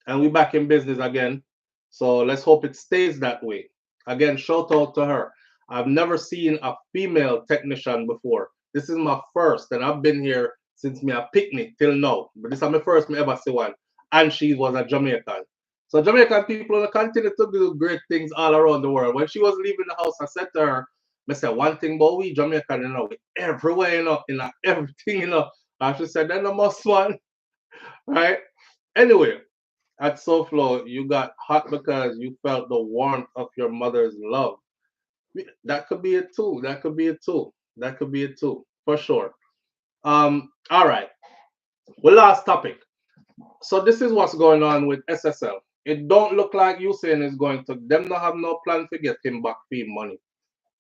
and we back in business again. So let's hope it stays that way. Again, shout out to her. I've never seen a female technician before. This is my first, and I've been here since me a picnic till now. But this is my first me ever see one. And she was a Jamaican. So Jamaican people will continue to do great things all around the world. When she was leaving the house, I said to her, I said, one thing about we Jamaican, you know, we everywhere, you know, in everything, you know. And she said, then the most one, right? Anyway, at SoFlo, you got hot because you felt the warmth of your mother's love. That could be it too. That could be it too. That could be it too, for sure. All right. Well, last topic. So this is what's going on with SSL. It don't look like Usain is going to. Them not have no plan to get him back fee money,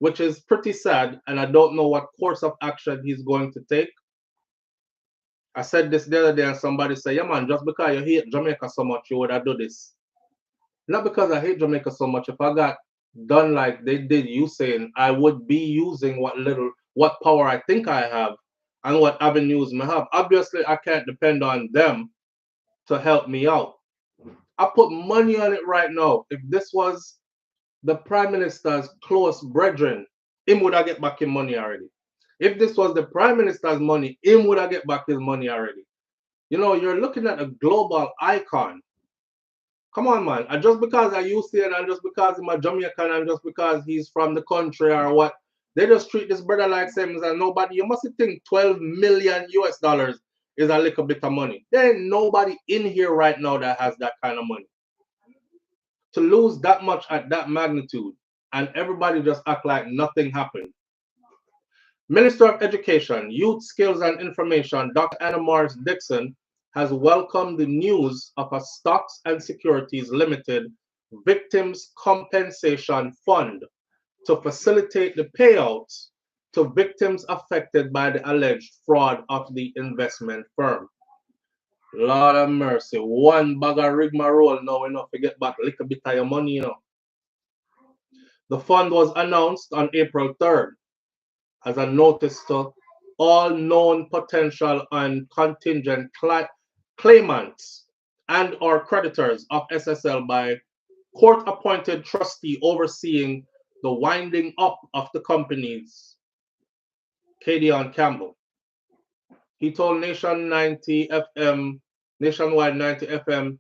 which is pretty sad. And I don't know what course of action he's going to take. I said this the other day, and somebody said, "Yeah, man, just because you hate Jamaica so much, you would have do this." Not because I hate Jamaica so much. If I got done like they did Usain, I would be using what power I think I have, and what avenues I have. Obviously, I can't depend on them to help me out. I put money on it right now. If this was the Prime Minister's close brethren, him would have get back his money already. If this was the Prime Minister's money, him would have get back his money already. You know, you're looking at a global icon. Come on, man. And just because I use it and just because I'm a Jamaican and just because he's from the country or what, They just treat this brother like Simmons and nobody. You must think 12 million US dollars is a little bit of money. There ain't nobody in here right now that has that kind of money. To lose that much at that magnitude and everybody just act like nothing happened. Minister of Education, Youth Skills and Information, Dr. Anna Morris Dixon, has welcomed the news of a Stocks and Securities Limited Victims Compensation Fund to facilitate the payouts to victims affected by the alleged fraud of the investment firm. Lord of mercy, one bag of rigmarole now enough to get back a little bit of your money, you know. The fund was announced on April 3rd as a notice to all known potential and contingent claimants and or creditors of SSL by court-appointed trustee overseeing the winding up of the companies, Kadion Campbell. He told Nationwide 90 FM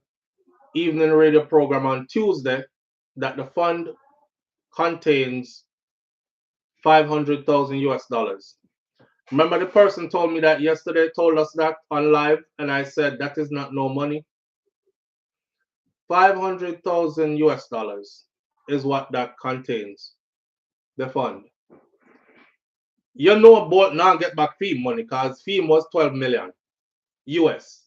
evening radio program on Tuesday that the fund contains 500,000 US dollars. Remember the person told me that yesterday, told us that on live, and I said that is not no money. 500,000 US dollars is what that contains, the fund. You know about now get back fee money because fee was 12 million US.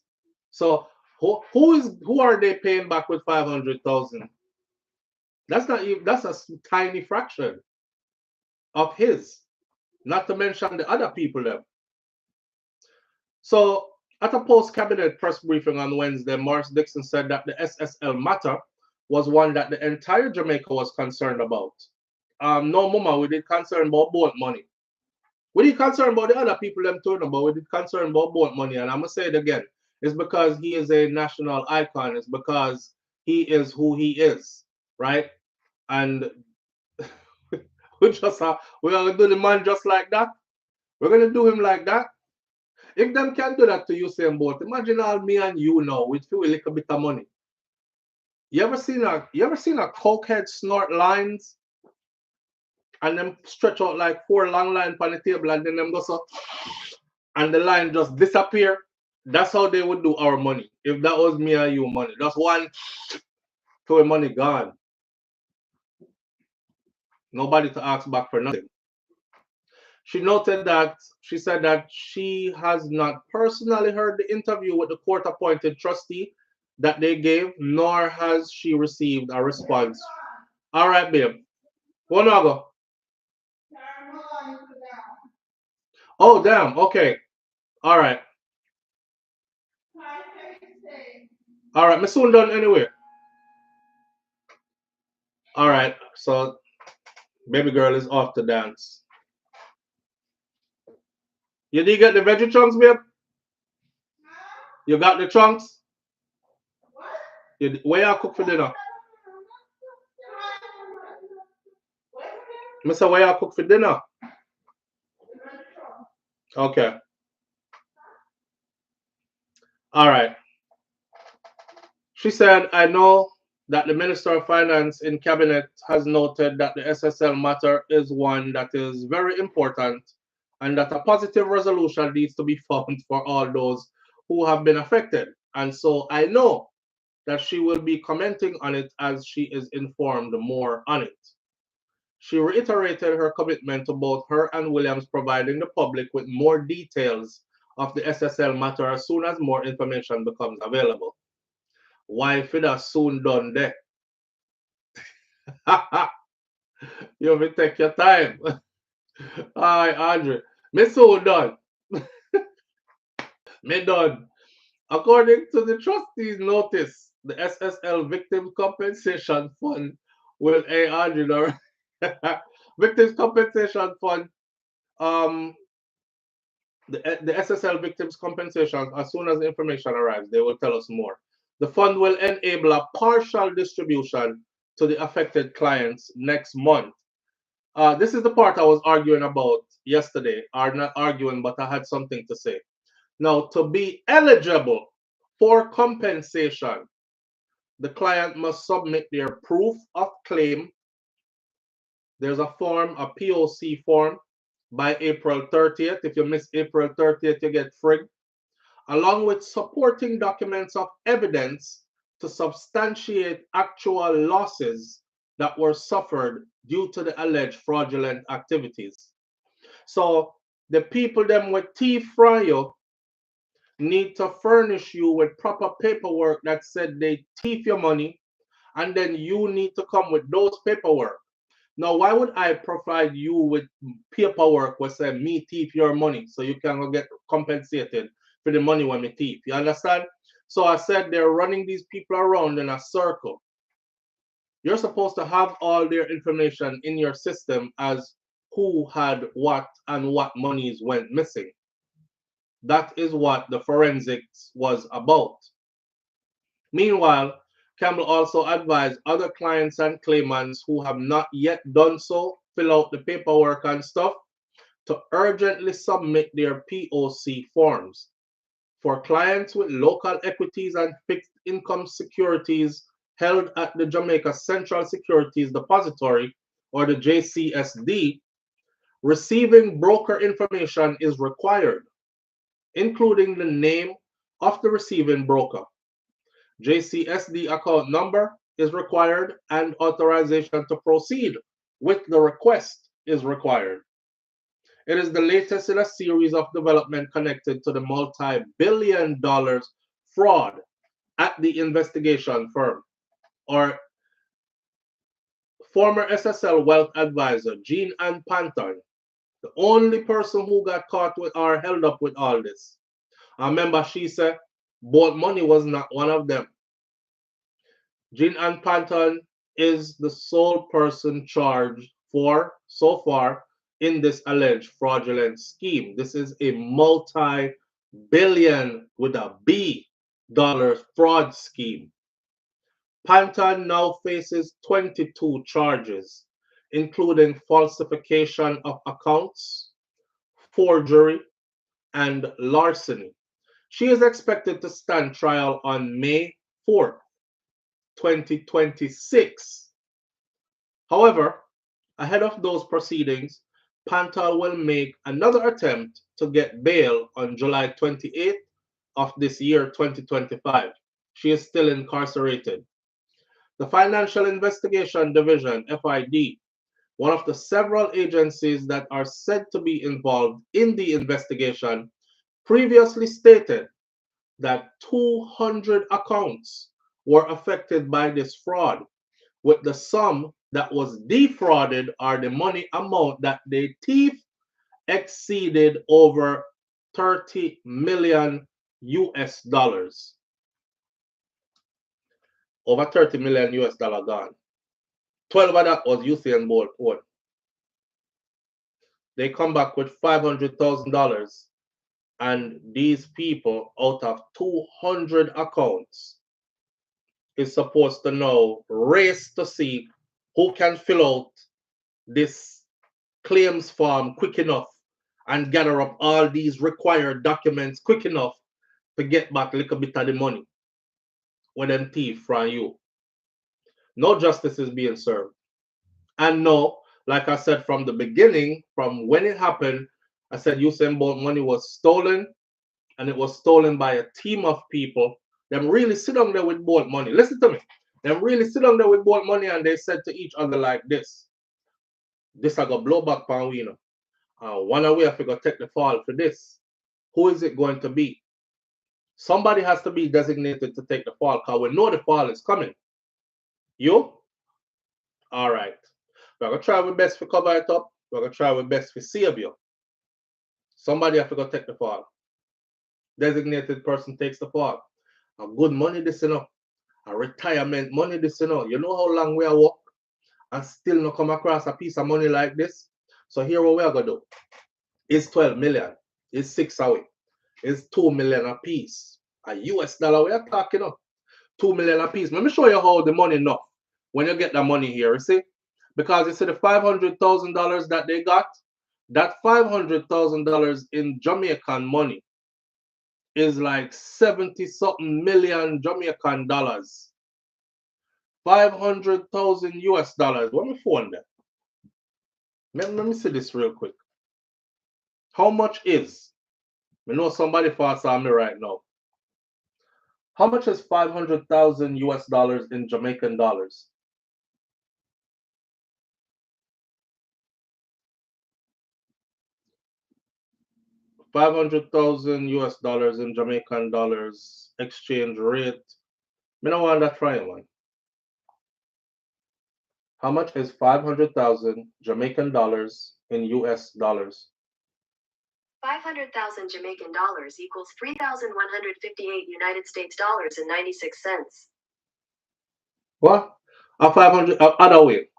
So who are they paying back with 500,000? That's not even, that's a tiny fraction of his, not to mention the other people there. So at a post-cabinet press briefing on Wednesday, Morris Dixon said that the SSL matter was one that the entire Jamaica was concerned about. No, mama, we did concern about boat money. We did concern about the other people them talking about. We did concern about boat money. And I'm going to say it again. It's because he is a national icon. It's because he is who he is, right? And we're going to do the man just like that. We're going to do him like that. If them can do that to you, same boat, imagine all me and you now with a little bit of money. You ever seen a cokehead snort lines and them stretch out like 4 long lines on the table and then them go so and the line just disappear? That's how they would do our money. If that was me and you money. Just one to a money gone. Nobody to ask back for nothing. She noted that she said that she has not personally heard the interview with the court-appointed trustee that they gave, nor has she received a response. All right, babe. One go. Oh, damn. Okay. All right. All right. I'm soon done anyway. All right. So, baby girl is off to dance. You did get the veggie chunks, babe? You got the chunks? Where you cook for dinner? Mr. Where you cook for dinner? Okay. All right. She said, I know that the Minister of Finance in Cabinet has noted that the SSL matter is one that is very important and that a positive resolution needs to be found for all those who have been affected. And so I know that she will be commenting on it as she is informed more on it. She reiterated her commitment to both her and Williams providing the public with more details of the SSL matter as soon as more information becomes available. Wife it soon done there. You have to take your time. Hi, Andre. Me soon done. Me done. According to the trustees' notice, the SSL Victim Compensation Fund will Andre, Victims Compensation Fund, the SSL Victims Compensation, as soon as the information arrives, they will tell us more. The fund will enable a partial distribution to the affected clients next month. This is the part I was arguing about yesterday, or not arguing, but I had something to say. Now, to be eligible for compensation, the client must submit their proof of claim there's a form, a POC form, by April 30th. If you miss April 30th, you get frigged, along with supporting documents of evidence to substantiate actual losses that were suffered due to the alleged fraudulent activities. So the people them with thief from you need to furnish you with proper paperwork that said they thief your money, and then you need to come with those paperwork. Now, why would I provide you with paperwork where say me thief your money so you can get compensated for the money when me thief? You understand? So I said they're running these people around in a circle. You're supposed to have all their information in your system as who had what and what monies went missing. That is what the forensics was about. Meanwhile, Campbell also advised other clients and claimants who have not yet done so, fill out the paperwork and stuff, to urgently submit their POC forms. For clients with local equities and fixed income securities held at the Jamaica Central Securities Depository, or the JCSD, receiving broker information is required, including the name of the receiving broker. JCSD account number is required, and authorization to proceed with the request is required. It is the latest in a series of development connected to the multi-billion dollars fraud at the investigation firm, or former SSL wealth advisor Jean Ann Panton, the only person who got caught with or held up with all this. I remember she said Bolt Money was not one of them. Jean Ann Panton is the sole person charged for, so far, in this alleged fraudulent scheme. This is a multi-billion, with a B, dollar fraud scheme. Panton now faces 22 charges, including falsification of accounts, forgery, and larceny. She is expected to stand trial on May 4th, 2026. However, ahead of those proceedings, Pantal will make another attempt to get bail on July 28th of this year, 2025. She is still incarcerated. The Financial Investigation Division, FID, one of the several agencies that are said to be involved in the investigation, previously stated that 200 accounts were affected by this fraud, with the sum that was defrauded, or the money amount that they thief, exceeded over 30 million US dollars. Over 30 million US dollar gone. 12 of that was Usain Bolt own. They come back with $500,000, and these people, out of 200 accounts, is supposed to now race to see who can fill out this claims form quick enough and gather up all these required documents quick enough to get back a little bit of the money when them thief from you. No justice is being served. And no, like I said from the beginning, from when it happened, I said Usain Bolt money was stolen, and it was stolen by a team of people. Them really sit down there with Bolt money. Listen to me. Them really sit down there with Bolt money, and they said to each other like this. This I got blow back pan we, you know. One away if we go take the fall for this. Who is it going to be? Somebody has to be designated to take the fall, because we know the fall is coming. You? All right. We're going to try our best to cover it up. We're going to try our best to save you. Somebody have to go take the fall. Designated person takes the fall. A good money this, you know. A retirement money this, you know. You know how long we are work and still not come across a piece of money like this? So here what we are going to do. It's 12 million. It's 6 away. It's 2 million a piece. A US dollar we are talking of. 2 million a piece. Let me show you how the money enough when you get the money here, you see? Because you see the $500,000 that they got, that $500,000 in Jamaican money is like 70-something million Jamaican dollars. 500,000 US dollars. What my phone there? Let me see this real quick. How much is? I know somebody fast on me right now. How much is 500,000 US dollars in Jamaican dollars? $500,000 US dollars in Jamaican dollars exchange rate. Me no want that try one. How much is 500,000 Jamaican dollars in US dollars? 500,000 Jamaican dollars equals 3,158 United States dollars and 96 cents. What? 500, other way.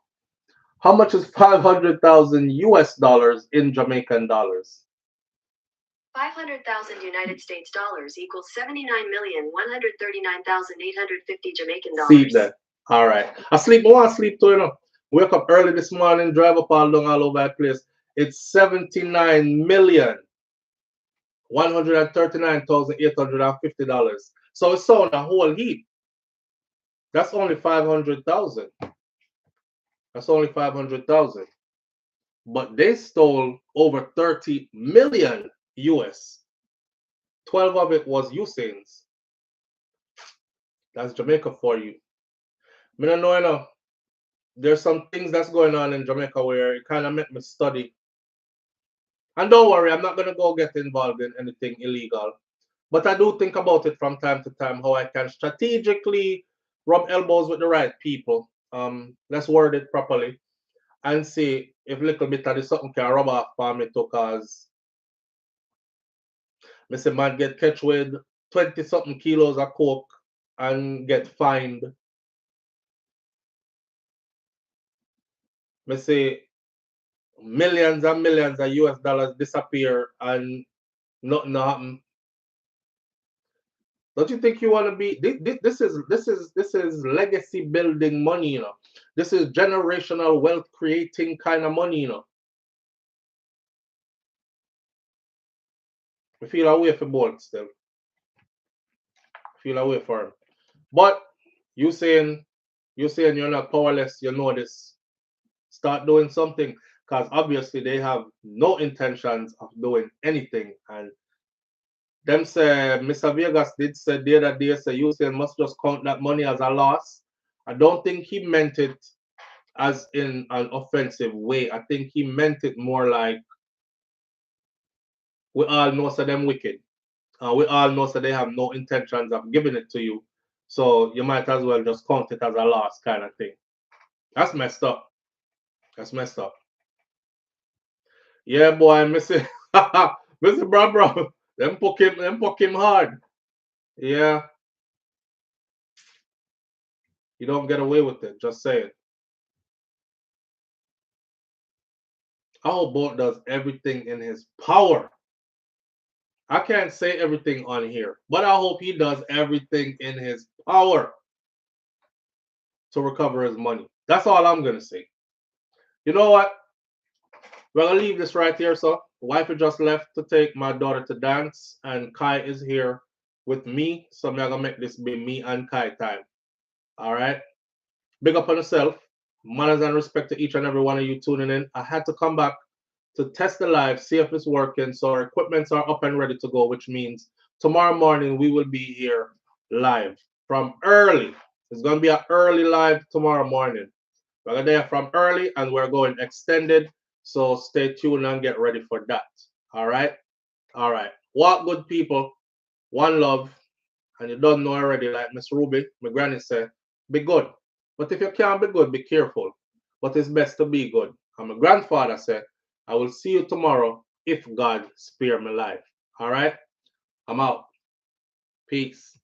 How much is 500,000 US dollars in Jamaican dollars? 500,000 United States dollars equals 79,139,850 Jamaican dollars. See that? All right. I want to sleep too, you know. Wake up early this morning, drive up all over the place. It's 79,139,850 dollars. So it's on a whole heap. That's only 500,000. That's only 500,000. But they stole over 30 million US. 12 of it was Usain's. That's Jamaica for you. I don't know, you know. There's some things that's going on in Jamaica where it kind of made me study. And don't worry, I'm not going to go get involved in anything illegal. But I do think about it from time to time, how I can strategically rub elbows with the right people. Let's word it properly. And see if a little bit of this something can rub off for me too, because Mr. Man get catch with 20-something kilos of coke and get fined. Me say millions and millions of US dollars disappear and nothing happen. Don't you think you want to be this is legacy building money, you know. This is generational wealth creating kind of money, you know. I feel away for both still. I feel away for him. But you saying you're not powerless, you know this. Start doing something, because obviously they have no intentions of doing anything. And them say Mr. Vegas did say the other day, say Usain must just count that money as a loss. I don't think he meant it as in an offensive way. I think he meant it more like we all know so them wicked. We all know so they have no intentions of giving it to you. So you might as well just count it as a loss kind of thing. That's messed up. That's messed up. Yeah, boy, Mr. Mr. Bro. Them poke him hard. Yeah. You don't get away with it, just say it. I hope Bolt does everything in his power. I can't say everything on here, but I hope he does everything in his power to recover his money. That's all I'm gonna say. You know what? We're gonna leave this right here, so wife just left to take my daughter to dance, and Kai is here with me. So I'm gonna make this be me and Kai time. All right. Big up on yourself. Manners and respect to each and every one of you tuning in. I had to come back to test the live, see if it's working. So our equipments are up and ready to go, which means tomorrow morning we will be here live from early. It's gonna be an early live tomorrow morning. We're there from early and we're going extended. So stay tuned and get ready for that. All right. All right. Walk good, people. One love. And you don't know already, like Miss Ruby, my granny said, be good. But if you can't be good, be careful. But it's best to be good. And my grandfather said, I will see you tomorrow if God spare my life. All right? I'm out. Peace.